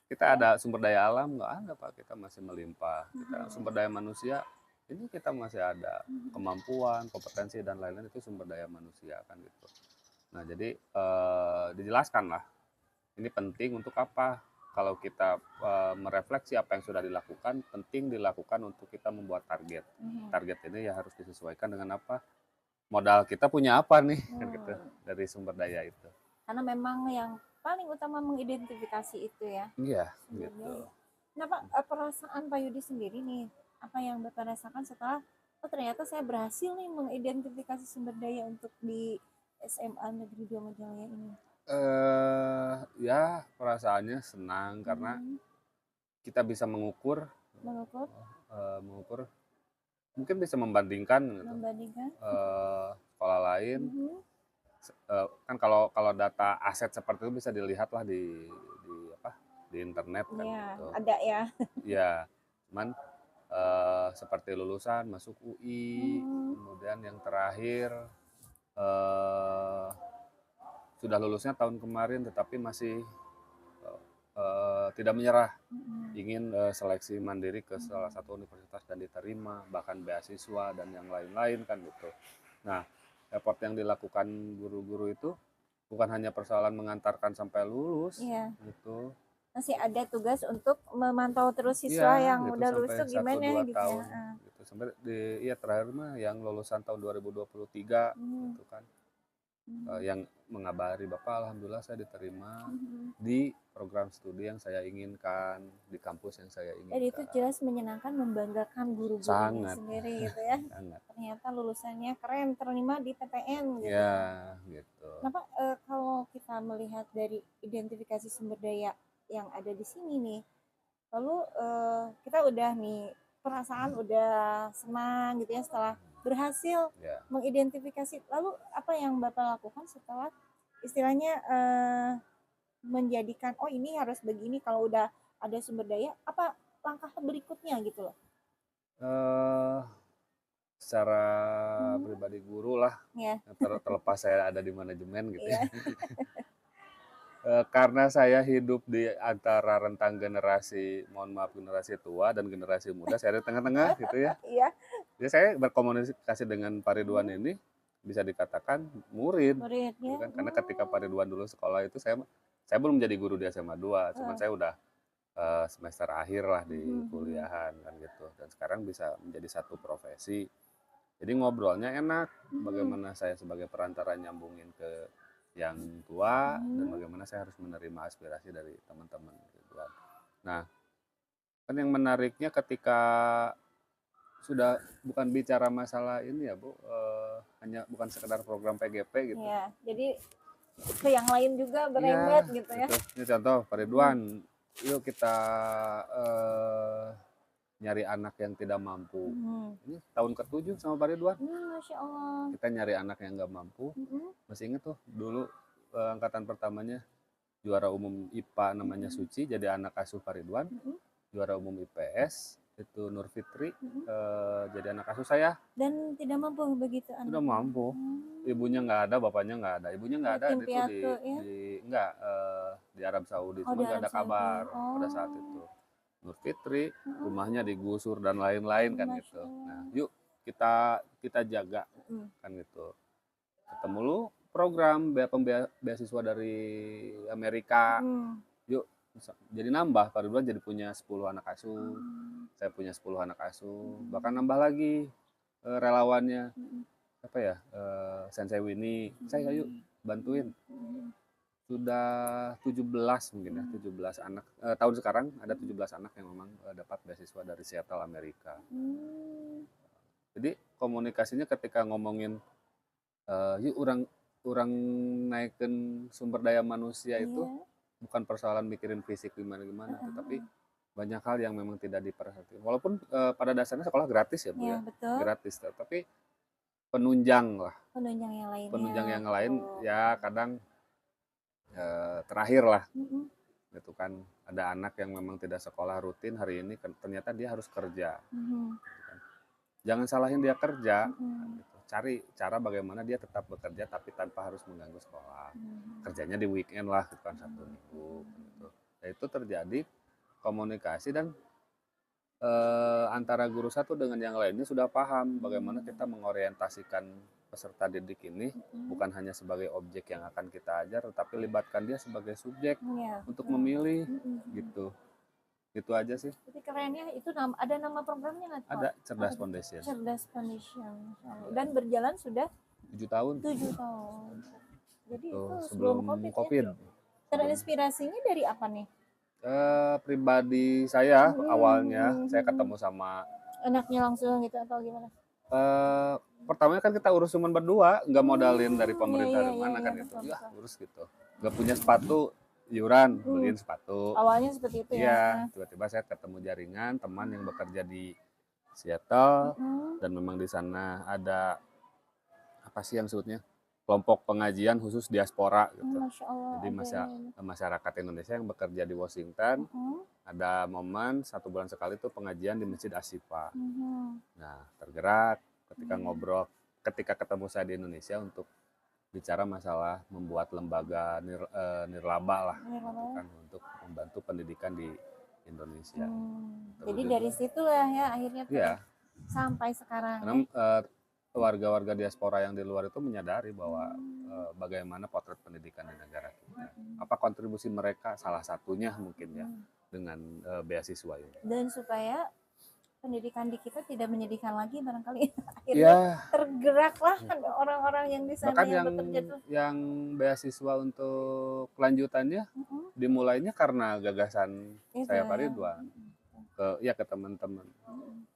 D: Kita ada sumber daya alam nggak ada Pak, kita masih melimpah. Kita sumber daya manusia ini kita masih ada, kemampuan, kompetensi dan lain-lain itu sumber daya manusia kan gitu. Nah jadi dijelaskan lah ini penting untuk apa. kalau kita merefleksi apa yang sudah dilakukan, penting dilakukan untuk kita membuat target. Target ini ya harus disesuaikan dengan apa, modal kita punya apa nih, kan gitu, dari sumber daya itu.
B: Karena memang yang paling utama mengidentifikasi itu ya.
D: Iya,
B: sumber
D: gitu.
B: daya. Nah Pak, perasaan Pak Yudi sendiri nih, apa yang Bapak rasakan setelah, oh ternyata saya berhasil nih mengidentifikasi sumber daya untuk di SMA Negeri 2 Majalaya ini.
D: Ya perasaannya senang karena kita bisa mengukur,
B: Mengukur,
D: mungkin bisa membandingkan gitu,
B: membandingkan.
D: sekolah lain. Kan kalau data aset seperti itu bisa dilihat lah di apa, di internet kan
B: Iya,
D: gitu.
B: ada ya.
D: Ya, cuman seperti lulusan masuk UI, kemudian yang terakhir sudah lulusnya tahun kemarin tetapi masih tidak menyerah, ingin seleksi mandiri ke salah satu universitas dan diterima, bahkan beasiswa dan yang lain-lain kan gitu. Nah, effort yang dilakukan guru-guru itu bukan hanya persoalan mengantarkan sampai lulus, gitu.
B: Masih ada tugas untuk memantau terus siswa yang
D: gitu,
B: udah lulus
D: sampai
B: tuh gimana
D: 1-2
B: gitu
D: tahun,
B: ya.
D: gitu. Sampai terakhir mah yang lulusan tahun 2023 gitu kan. Yang mengabari, Bapak alhamdulillah saya diterima di program studi yang saya inginkan, di kampus yang saya inginkan.
B: Dan itu jelas menyenangkan, membanggakan guru-gurunya sendiri gitu ya.
D: Sangat.
B: Ternyata lulusannya keren, terima di PTN gitu.
D: Ya, gitu.
B: Nah Pak, kalau kita melihat dari identifikasi sumber daya yang ada di sini nih, lalu kita udah nih perasaan udah senang gitu ya setelah berhasil mengidentifikasi. Lalu apa yang Bapak lakukan setelah istilahnya menjadikan oh ini harus begini kalau udah ada sumber daya, apa langkah berikutnya gitu loh?
D: Secara pribadi guru lah, terlepas saya ada di manajemen gitu ya. Karena saya hidup di antara rentang generasi, mohon maaf generasi tua dan generasi muda, saya di tengah-tengah gitu ya. Jadi saya berkomunikasi dengan Pak Ridwan ini bisa dikatakan murid gitu kan? Karena ketika Pak Ridwan dulu sekolah itu saya belum jadi guru di SMA 2, cuman saya udah semester akhir lah di kuliahan kan gitu, dan sekarang bisa menjadi satu profesi. Jadi ngobrolnya enak, bagaimana saya sebagai perantara nyambungin ke yang tua dan bagaimana saya harus menerima aspirasi dari teman-teman gitu kan. Nah, kan yang menariknya ketika sudah bukan bicara masalah ini ya Bu, hanya bukan sekedar program PGP gitu.
B: Iya, jadi ke yang lain juga berembet gitu ya.
D: Ini contoh Pak Ridwan, yuk kita nyari anak yang tidak mampu. Ini tahun ke-7 sama Pak Ridwan.
B: Masya Allah.
D: Kita nyari anak yang nggak mampu. Masih inget tuh dulu angkatan pertamanya juara umum IPA namanya Suci, jadi anak asuh Pak Ridwan. Juara umum IPS itu Nur Fitri, jadi anak asuh saya.
B: Dan tidak mampu begitu anak.
D: Tidak mampu. Ibunya nggak ada, bapaknya nggak ada. Ibunya nggak ada itu di Arab Saudi, cuma nggak ada kabar pada saat itu. Nur Fitri, rumahnya digusur dan lain-lain kan gitu. Nah, yuk kita jaga kan gitu. Ketemu lu program beasiswa dari Amerika. Yuk jadi nambah, Pak Ridwan jadi punya 10 anak asuh. Saya punya 10 anak asuh, bahkan nambah lagi relawannya. Apa ya? Sensei Winnie, saya yuk bantuin. Sudah 17 mungkin ya, 17 anak. Tahun sekarang ada 17 anak yang memang dapat beasiswa dari Seattle, Amerika. Jadi komunikasinya ketika ngomongin yuk orang naikin sumber daya manusia itu bukan persoalan mikirin fisik gimana-gimana, tetapi banyak hal yang memang tidak diperhatikan. Walaupun pada dasarnya sekolah gratis ya Bu ya, gratis, tapi penunjang lah. Penunjang yang lain ya kadang terakhir lah gitu kan, ada anak yang memang tidak sekolah rutin hari ini ternyata dia harus kerja gitu kan. Jangan salahin dia kerja gitu. Cari cara bagaimana dia tetap bekerja tapi tanpa harus mengganggu sekolah. Kerjanya di weekend lah gitu kan, Sabtu Minggu gitu. Nah, itu terjadi komunikasi dan antara guru satu dengan yang lainnya sudah paham bagaimana kita mengorientasikan peserta didik ini bukan hanya sebagai objek yang akan kita ajar, tetapi libatkan dia sebagai subjek
B: Iya.
D: untuk memilih gitu. Itu aja sih.
B: Tapi kerennya itu ada nama programnya nggak, Pak?
D: Ada Cerdas
B: Ada.
D: Foundation.
B: Cerdas Foundation. Masya Allah. Dan berjalan sudah
D: 7 tahun
B: 7 tahun. Jadi
D: tuh,
B: itu
D: sebelum
B: COVID.
D: COVID.
B: Terinspirasinya dari apa nih?
D: Pribadi saya awalnya saya ketemu sama
B: Anaknya langsung gitu atau gimana?
D: pertamanya kan kita urus cuma berdua, nggak modalin dari pemerintah
B: iya,
D: dari mana
B: iya,
D: kan
B: iya,
D: gitu.
B: betul,
D: Ya
B: betul.
D: urus gitu. Nggak punya sepatu, iuran, beliin sepatu.
B: Awalnya seperti itu
D: Iya,
B: ya.
D: tiba-tiba saya ketemu jaringan teman yang bekerja di Seattle
B: Hmm.
D: dan memang di sana ada apa sih yang sebutnya kelompok pengajian khusus diaspora gitu.
B: Masya Allah.
D: Jadi
B: ada.
D: masyarakat Indonesia yang bekerja di Washington
B: Hmm.
D: ada momen 1 bulan sekali itu pengajian di Masjid Asyifa.
B: Hmm.
D: Nah, tergerak ketika ngobrol, ketika ketemu saya di Indonesia untuk bicara masalah membuat lembaga nirlaba lah,
B: Ini apa?
D: gitu kan, untuk membantu pendidikan di Indonesia.
B: Jadi dari situlah ya akhirnya tuh
D: Iya,
B: sampai sekarang.
D: karena warga-warga diaspora yang di luar itu menyadari bahwa bagaimana potret pendidikan di negara kita. Apa kontribusi mereka, salah satunya mungkin ya, dengan beasiswa ini.
B: Dan supaya pendidikan di kita tidak menyedihkan lagi barangkali akhirnya
D: Ya,
B: tergeraklah orang-orang yang di sana
D: bahkan
B: yang bekerja tuh.
D: yang beasiswa untuk kelanjutannya dimulainya karena gagasan
B: Itu
D: saya
B: ya.
D: Pak Ridwan ke teman-teman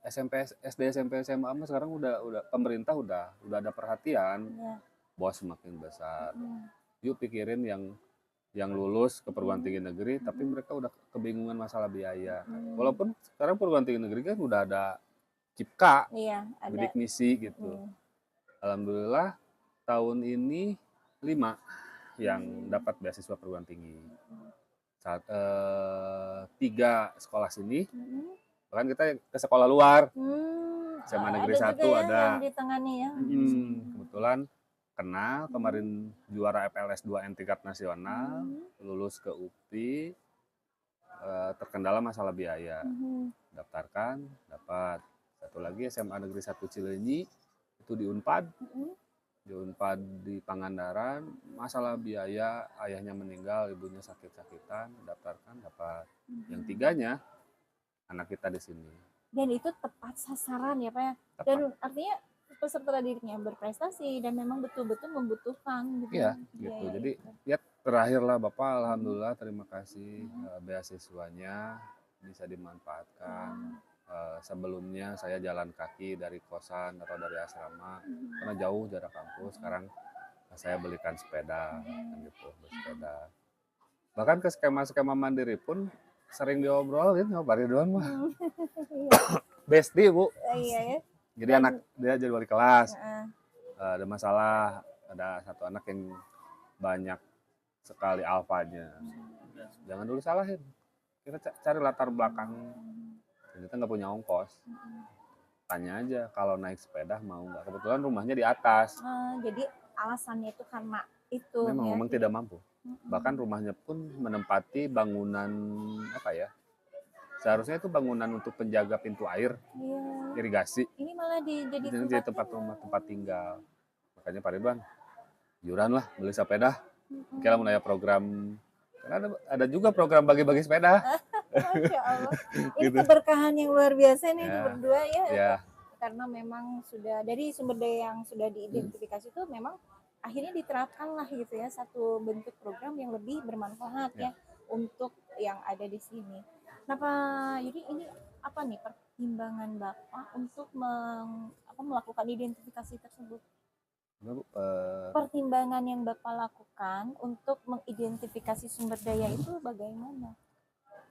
D: SMP, SD, SMP, SMA mah sekarang udah pemerintah udah ada perhatian
B: Ya.
D: bahwa semakin besar. Yuk pikirin yang lulus ke perguruan tinggi negeri tapi mereka udah kebingungan masalah biaya. Walaupun sekarang perguruan tinggi negeri kan udah ada CIPKA,
B: Iya, ada.
D: bidik misi gitu. Alhamdulillah tahun ini 5 yang dapat beasiswa perguruan tinggi. 3 sekolah sini, bahkan kita ke sekolah luar. SMA Negeri 1
B: juga ya
D: ada.
B: yang ditangani ya.
D: Kebetulan kenal kemarin juara FLS 2N tingkat nasional, lulus ke UPI, terkendala masalah biaya. Daftarkan, dapat. Satu lagi SMA Negeri 1 Cileunyi, itu di Unpad. Di Unpad di Pangandaran, masalah biaya, ayahnya meninggal, ibunya sakit-sakitan, daftarkan, dapat. Yang 3-nya, anak kita di sini.
B: Dan itu tepat sasaran ya Pak ya.
D: Tepat.
B: Dan artinya peserta didiknya berprestasi dan memang betul-betul membutuhkan gitu.
D: Iya,
B: ya.
D: gitu.
B: Iya,
D: Jadi
B: gitu.
D: ya terakhirlah Bapak, alhamdulillah terima kasih beasiswanya bisa dimanfaatkan. Sebelumnya saya jalan kaki dari kosan atau dari asrama karena jauh jarak kampus. Sekarang saya belikan sepeda, kan gitu, bersepeda. Bahkan ke skema-skema mandiri pun sering diobrolin sama Pak Ridwan mah. Bestie Bu.
B: Iya ya.
D: Jadi anak dia jadi wali kelas.
B: Heeh.
D: Ada masalah, ada satu anak yang banyak sekali alfanya. Jangan dulu salahin. Kita cari latar belakang. Kita nggak punya ongkos. Tanya aja kalau naik sepeda mau nggak. Kebetulan rumahnya di atas.
B: Jadi alasannya itu karena itu
D: Memang
B: ya.
D: tidak mampu. Bahkan rumahnya pun menempati bangunan apa ya? Seharusnya itu bangunan untuk penjaga pintu air,
B: Iya.
D: irigasi.
B: Ini malah jadi
D: Jadi tempat rumah, tempat tinggal. Makanya Pak Ridwan, yuran lah beli sepeda. Kira mau nanya program, karena ada juga program bagi-bagi sepeda.
B: Masya Allah. Ini
D: Gitu.
B: keberkahan yang luar biasa nih
D: Ya.
B: berdua ya.
D: Ya,
B: Karena memang sudah dari sumber daya yang sudah diidentifikasi itu memang akhirnya diterapkan lah gitu ya satu bentuk program yang lebih bermanfaat ya untuk yang ada di sini. Kenapa? Jadi ini apa nih pertimbangan Bapak untuk melakukan identifikasi tersebut?
D: Bu,
B: Pertimbangan yang Bapak lakukan untuk mengidentifikasi sumber daya itu bagaimana?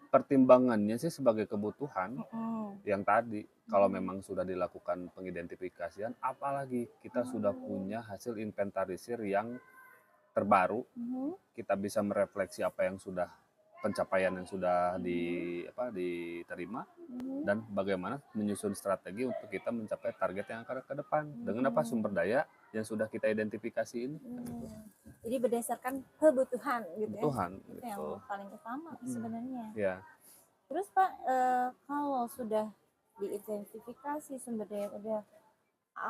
D: pertimbangannya sih sebagai kebutuhan
B: Mm-mm.
D: yang tadi. Kalau memang sudah dilakukan pengidentifikasian, apalagi kita sudah punya hasil inventarisir yang terbaru, kita bisa merefleksi apa yang sudah pencapaian yang sudah diterima dan bagaimana menyusun strategi untuk kita mencapai target yang akan ke depan dengan apa sumber daya yang sudah kita identifikasi ini.
B: Jadi berdasarkan kebutuhan gitu
D: Kebutuhan,
B: ya. Itu
D: gitu.
B: yang paling utama sebenarnya.
D: Ya.
B: Terus Pak, kalau sudah diidentifikasi sumber daya udah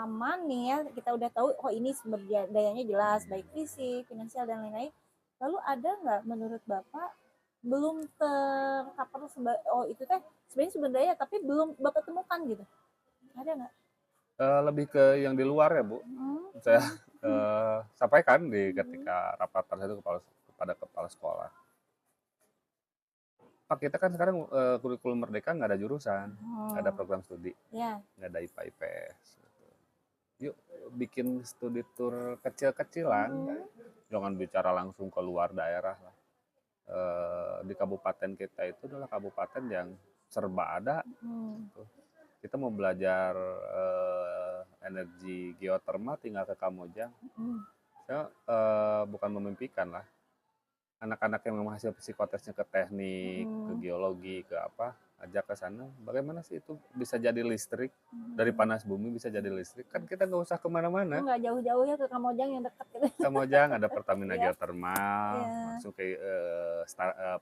B: aman nih ya, kita udah tahu oh ini sumber dayanya jelas baik fisik, finansial dan lain-lain. Lalu ada nggak menurut Bapak belum tercover oh itu teh sebenarnya sumber daya tapi belum Bapak temukan gitu? Ada nggak?
D: Lebih ke yang di luar ya Bu. Saya sampaikan di ketika rapat tersebut kepada kepala sekolah. Pak, kita kan sekarang kurikulum merdeka nggak ada jurusan, nggak ada program studi,
B: Ya.
D: nggak ada IPA IPS. Yuk bikin studi tour kecil-kecilan, jangan bicara langsung ke luar daerah lah. Di kabupaten kita itu adalah kabupaten yang serba ada. Kita mau belajar energi geotermal tinggal ke Kamojang. Saya bukan memimpikan lah. Anak-anak yang menghasil psikotesnya ke teknik, ke geologi, ke apa, ajak ke sana. Bagaimana sih itu bisa jadi listrik dari panas bumi bisa jadi listrik? Kan kita nggak usah kemana-mana.
B: Nggak jauh-jauh ya ke Kamojang yang dekat gitu.
D: Kamojang ada Pertamina Geothermal, langsung ke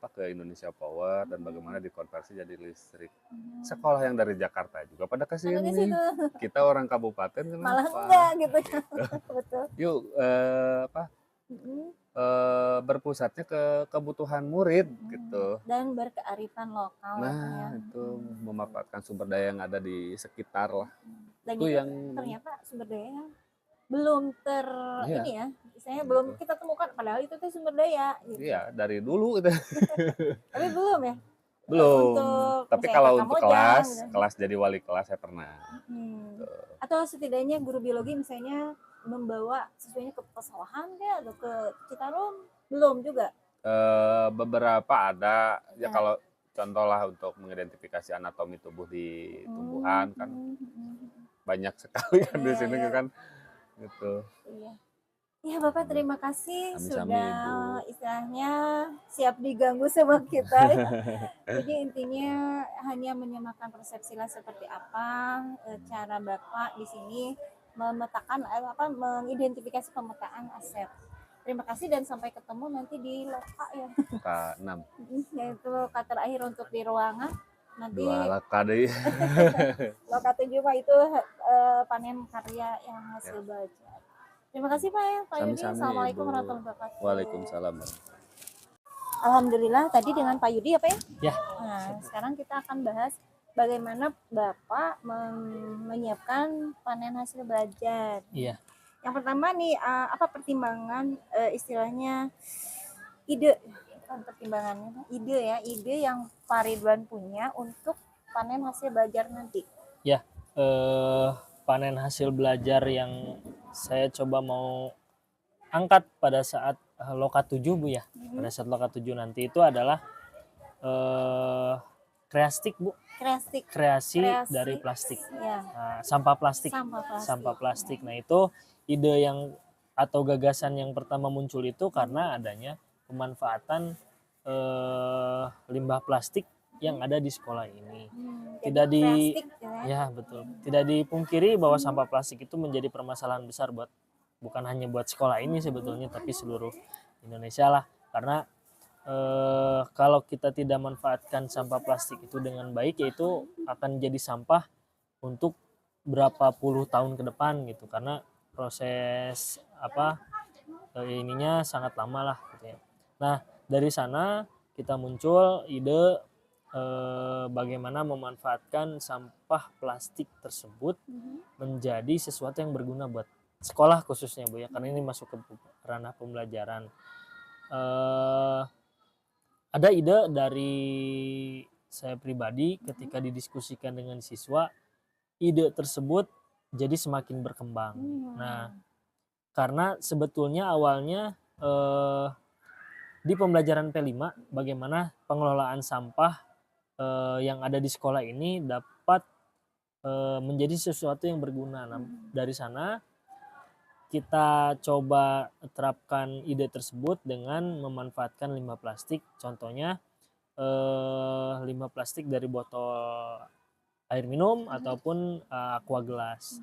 D: ke Indonesia Power dan bagaimana dikonversi jadi listrik. Sekolah yang dari Jakarta juga pada kesini. Kita orang kabupaten kenapa?
B: Malah enggak gitu. Betul.
D: Yuk berpusatnya ke kebutuhan murid gitu.
B: Dan berkearifan lokal.
D: Nah, itu memanfaatkan sumber daya yang ada di sekitar lah.
B: Dan
D: itu yang
B: ternyata sumber daya belum ini ya, misalnya belum kita temukan padahal itu tuh sumber daya gitu.
D: Iya, dari dulu itu.
B: Tapi belum ya?
D: Belum. Tapi kalau untuk
B: Kamojang,
D: kelas jadi wali kelas saya pernah.
B: Atau setidaknya guru biologi misalnya membawa siswanya ke pesawahan ya atau ke Citarum, belum juga.
D: Beberapa ada ya kalau contoh lah untuk mengidentifikasi anatomi tubuh di tumbuhan kan banyak sekali kan di sini kan gitu.
B: Iya. Ya Bapak terima kasih
D: Sami-sami,
B: sudah
D: Bu.
B: istilahnya siap diganggu sama kita. Jadi intinya hanya menyamakan persepsi lah seperti apa cara Bapak di sini memetakan mengidentifikasi pemetaan aset. Terima kasih dan sampai ketemu nanti di loka ya.
D: Loka 6.
B: Yaitu loka terakhir untuk di ruangan. Nanti
D: 2 loka deh.
B: loka 7 Pak itu panen karya yang hasil belajar. Terima kasih Pak ya, Pak Yudi. Assalamualaikum warahmatullahi wabarakatuh.
D: Waalaikumsalam.
B: Alhamdulillah tadi dengan Pak Yudi ya Pak ya?
A: Ya.
B: Nah, sekarang kita akan bahas bagaimana Bapak menyiapkan panen hasil belajar.
A: Iya.
B: Yang pertama nih apa pertimbangan istilahnya ide pertimbangannya ide yang Pak Ridwan punya untuk panen hasil belajar nanti.
A: Ya, panen hasil belajar yang saya coba mau angkat pada saat loka 7 Bu ya. Pada saat loka 7 nanti itu adalah kreastik Bu. Kreasi dari plastik.
B: Ya.
A: Nah, sampah plastik. Nah, itu ide yang atau gagasan yang pertama muncul itu karena adanya pemanfaatan limbah plastik yang ada di sekolah ini. Tidak dipungkiri bahwa sampah plastik itu menjadi permasalahan besar bukan hanya buat sekolah ini sebetulnya tapi seluruh Indonesia lah, karena kalau kita tidak manfaatkan sampah plastik itu dengan baik yaitu akan jadi sampah untuk berapa puluh tahun ke depan gitu, karena proses ininya sangat lama lah gitu ya. Nah, dari sana kita muncul ide bagaimana memanfaatkan sampah plastik tersebut menjadi sesuatu yang berguna buat sekolah khususnya Bu ya, karena ini masuk ke ranah pembelajaran. Ada ide dari saya pribadi ketika didiskusikan dengan siswa, ide tersebut jadi semakin berkembang. Nah, karena sebetulnya awalnya di pembelajaran P5 bagaimana pengelolaan sampah yang ada di sekolah ini dapat menjadi sesuatu yang berguna. Nah, dari sana kita coba terapkan ide tersebut dengan memanfaatkan limbah plastik. Contohnya limbah plastik dari botol air minum ataupun aqua gelas.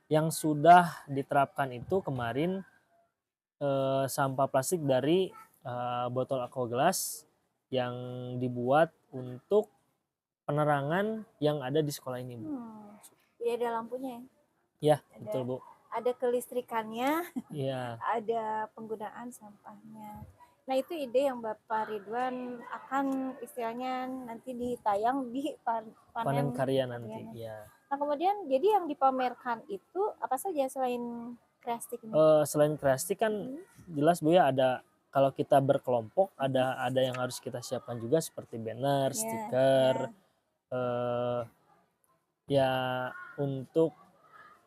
A: Yang sudah diterapkan itu kemarin sampah plastik dari botol aqua gelas yang dibuat untuk penerangan yang ada di sekolah ini, Bu.
B: Jadi ada lampunya ya?
A: Ya,
B: Ada.
A: betul, Bu.
B: Ada kelistrikannya,
A: Iya.
B: ada penggunaan sampahnya. Nah itu ide yang Bapak Ridwan akan istilahnya nanti ditayang di
A: Panen karya nanti.
B: karyanya.
A: Iya.
B: Nah kemudian jadi yang dipamerkan itu apa saja selain kreastik ini?
A: Selain kreastik kan jelas Bu ya, ada kalau kita berkelompok ada yang harus kita siapkan juga seperti banner, stiker, ya untuk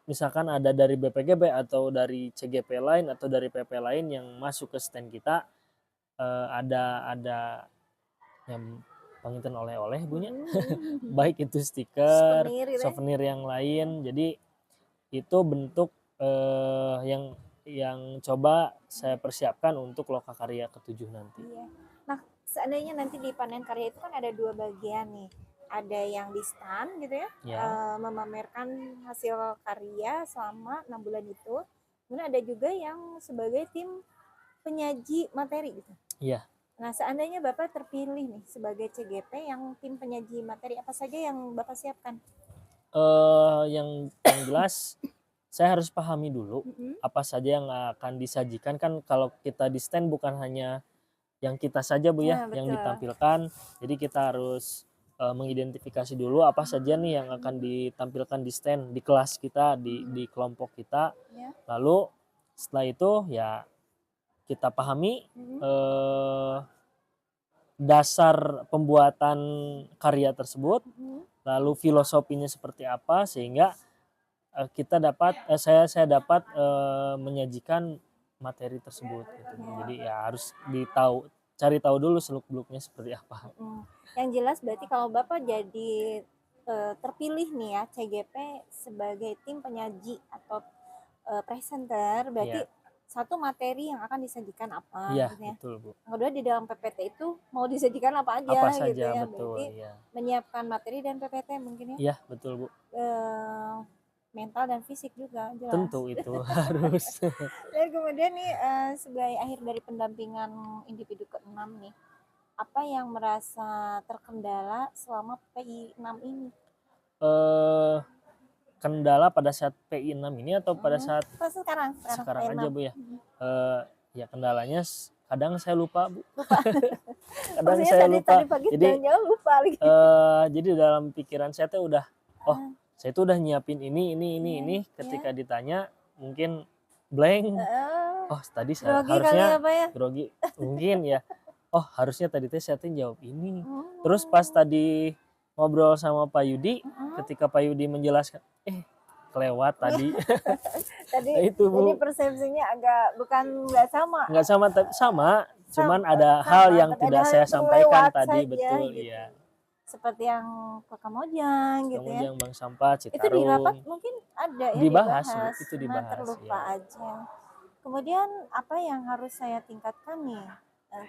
A: misalkan ada dari BPGB atau dari CGP lain atau dari PP lain yang masuk ke stand kita, ada yang penginten oleh-oleh bunya, baik itu stiker,
B: Souvenir gitu ya?
A: souvenir yang lain. Jadi itu bentuk yang coba saya persiapkan untuk Lokakarya ke-7 nanti.
B: Iya. Nah, seandainya nanti di panen karya itu kan ada 2 bagian nih. Ada yang di stand gitu ya,
A: Ya.
B: memamerkan hasil karya selama 6 bulan itu. Kemudian ada juga yang sebagai tim penyaji materi gitu.
A: Iya.
B: Nah, seandainya Bapak terpilih nih sebagai CGP yang tim penyaji materi, apa saja yang Bapak siapkan?
A: Yang jelas saya harus pahami dulu apa saja yang akan disajikan. Kan kalau kita di stand bukan hanya yang kita saja Bu ya,
B: Nah,
A: yang
B: betul.
A: ditampilkan. Jadi kita harus mengidentifikasi dulu apa saja nih yang akan ditampilkan di stand, di kelas kita, di kelompok kita.
B: Ya.
A: Lalu setelah itu ya kita pahami dasar pembuatan karya tersebut, lalu filosofinya seperti apa, sehingga kita dapat saya dapat menyajikan materi tersebut gitu. Jadi ya harus cari tahu dulu seluk-beluknya seperti apa.
B: Yang jelas berarti kalau Bapak jadi terpilih nih ya CGP sebagai tim penyaji atau presenter, berarti satu materi yang akan disajikan apa
A: Iya,
B: gitu ya.
A: betul Bu.
B: Yang kedua di dalam PPT itu mau disajikan apa aja
A: Apa
B: gitu
A: saja,
B: ya.
A: betul,
B: Berarti
A: iya.
B: menyiapkan materi dan PPT mungkin ya.
A: Iya, betul Bu.
B: Mental dan fisik juga jelas.
A: Tentu itu harus.
B: Dan kemudian nih sebagai akhir dari pendampingan individu ke-6 nih, apa yang merasa terkendala selama PI 6 ini?
A: Kendala pada saat PI 6 ini atau pada saat
B: sekarang
A: sekarang
B: PI
A: aja
B: 6.
A: Bu ya? Ya kendalanya kadang saya lupa Bu. Kadang
B: Maksudnya
A: saya lupa.
B: Tadi pagi
A: Jadi
B: jangan lupa lagi.
A: jadi dalam pikiran saya tuh udah saya tuh udah nyiapin ini ketika ditanya mungkin blank. Tadi saya
B: Grogi
A: harusnya
B: kali apa ya?
A: grogi mungkin ya. Harusnya tadi saya jawab ini. Terus pas tadi ngobrol sama Pak Yudi, ketika Pak Yudi menjelaskan kelewat tadi.
B: Tadi
A: Nah, itu Bu.
B: jadi persepsinya agak nggak sama.
A: Nggak sama, tapi cuman ada hal yang tidak saya sampaikan tadi, betul
B: gitu.
A: iya.
B: Seperti yang ke Kamojang gitu ya.
A: Kamojang, Bank Sampah,
B: Itu di rapat
A: Citarum.
B: mungkin ada ya
A: Dibahas, itu
B: cuma
A: dibahas.
B: terlupa
A: Ya.
B: aja. Kemudian apa yang harus saya tingkatkan nih?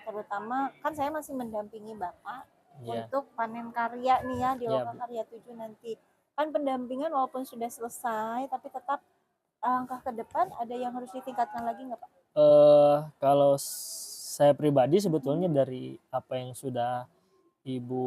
B: Terutama kan saya masih mendampingi Bapak untuk panen karya nih ya di Lokakarya 7 nanti. Kan pendampingan walaupun sudah selesai tapi tetap langkah ke depan ada yang harus ditingkatkan lagi nggak Pak?
A: Kalau saya pribadi sebetulnya dari apa yang sudah Ibu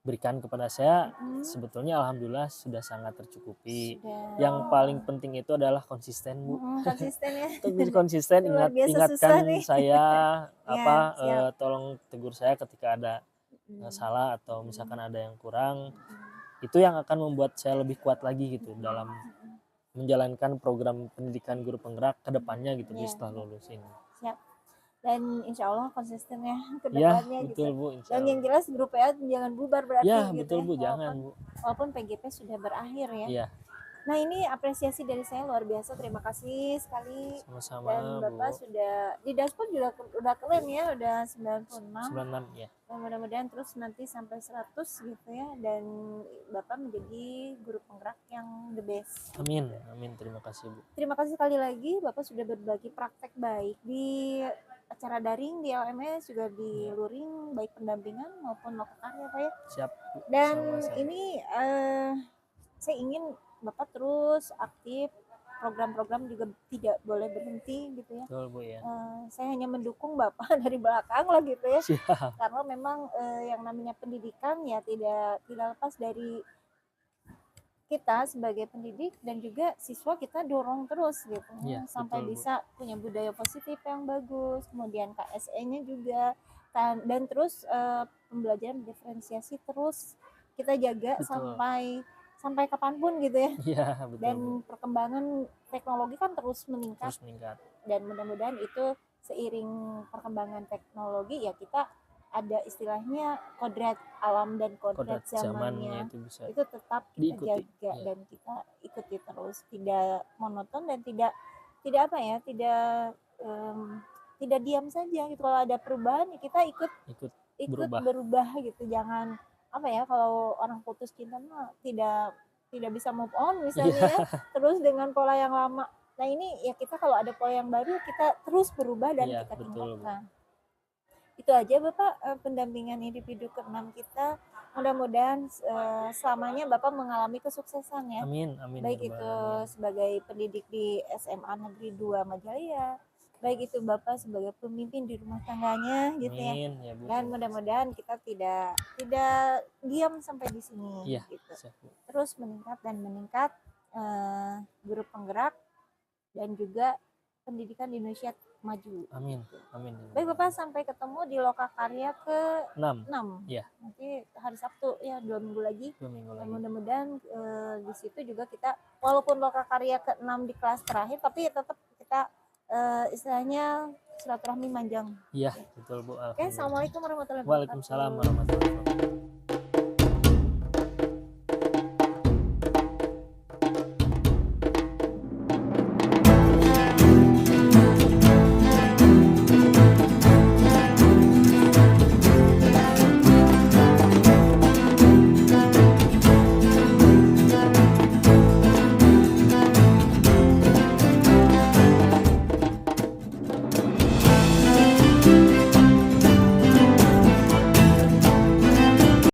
A: berikan kepada saya, sebetulnya alhamdulillah sudah sangat tercukupi. Yang paling penting itu adalah konsisten Bu.
B: Konsisten ya.
A: Untuk konsisten ingatkan saya tolong tegur saya ketika ada salah atau misalkan ada yang kurang. Itu yang akan membuat saya lebih kuat lagi gitu dalam menjalankan program pendidikan guru penggerak ke depannya gitu setelah lulus ini.
B: Siap. Dan insya Allah konsisten ya ke
A: Ya,
B: depannya
A: betul
B: gitu.
A: Bu,
B: Dan yang jelas grup PA jangan bubar berarti
A: ya,
B: gitu
A: betul
B: ya.
A: Bu, jangan Bu.
B: Walaupun PGP sudah berakhir ya.
A: Iya.
B: Nah ini apresiasi dari saya luar biasa, terima kasih sekali.
A: Sama-sama
B: dan Bapak
A: Bu.
B: sudah di dashboard juga udah keren ya, udah 96.
A: 96 ya.
B: Dan mudah-mudahan terus nanti sampai 100 gitu ya, dan Bapak menjadi guru penggerak yang the best.
A: Amin, amin, terima kasih Bu.
B: Terima kasih sekali lagi Bapak sudah berbagi praktek baik di acara daring di LMS, juga di luring, baik pendampingan maupun Lokakarya Pak ya.
A: Siap Bu.
B: Dan
A: Sama-sama.
B: ini saya ingin Bapak terus aktif program-program juga tidak boleh berhenti gitu ya.
A: Betul Bu ya.
B: Saya hanya mendukung Bapak dari belakang lah gitu ya.
A: Siap.
B: Karena memang yang namanya pendidikan ya tidak lepas dari kita sebagai pendidik dan juga siswa, kita dorong terus gitu
A: Iya,
B: sampai
A: betul, Bu.
B: bisa punya budaya positif yang bagus, kemudian KSE-nya juga dan terus pembelajaran diferensiasi terus kita jaga
A: Betul.
B: sampai kapanpun gitu ya.
A: Iya, betul Bu.
B: Dan perkembangan teknologi kan terus meningkat,
A: Terus meningkat.
B: dan mudah-mudahan itu seiring perkembangan teknologi ya kita ada istilahnya kodrat alam dan kodrat
A: Kodrat
B: zamannya
A: zamannya itu bisa
B: itu tetap kita
A: diikuti.
B: jaga
A: Iya.
B: dan kita ikuti terus, tidak monoton dan tidak apa ya, tidak diam saja gitu. Kalau ada perubahan ya kita ikut
A: Berubah.
B: berubah gitu. Jangan apa ya, kalau orang putus cinta mah tidak bisa move on misalnya
A: Iya.
B: ya, terus dengan pola yang lama. Nah ini ya kita kalau ada pola yang baru kita terus berubah dan
A: Iya,
B: kita
A: betul, Bu.
B: tingkatkan. Itu aja Bapak pendampingan individu ke-6 kita. Mudah-mudahan selamanya Bapak mengalami kesuksesan ya.
A: Amin, amin.
B: Baik
A: ya
B: itu
A: Rabbal Alamin.
B: sebagai pendidik di SMA Negeri 2 Majalaya, baik itu Bapak sebagai pemimpin di rumah tangganya gitu ya.
A: Amin ya Bu.
B: Dan mudah-mudahan kita tidak diam sampai di sini
A: Iya,
B: gitu.
A: siap, Bu.
B: Terus meningkat dan meningkat, guru penggerak dan juga pendidikan di Indonesia maju.
A: Amin, amin. ya
B: Baik
A: Rabbal
B: Bapak, sampai ketemu di Lokakarya ke-6.
A: Alamin. 6. Iya.
B: Nanti hari Sabtu ya, 2 minggu lagi.
A: 2 minggu
B: Dan
A: lagi.
B: mudah-mudahan di situ juga kita walaupun Lokakarya ke-6 di kelas terakhir, tapi tetap kita istilahnya silaturahmi manjang.
A: Iya, betul Bu.
B: Oke,
A: Alhamdulillah.
B: assalamualaikum warahmatullahi wabarakatuh.
A: Waalaikumsalam warahmatullahi wabarakatuh.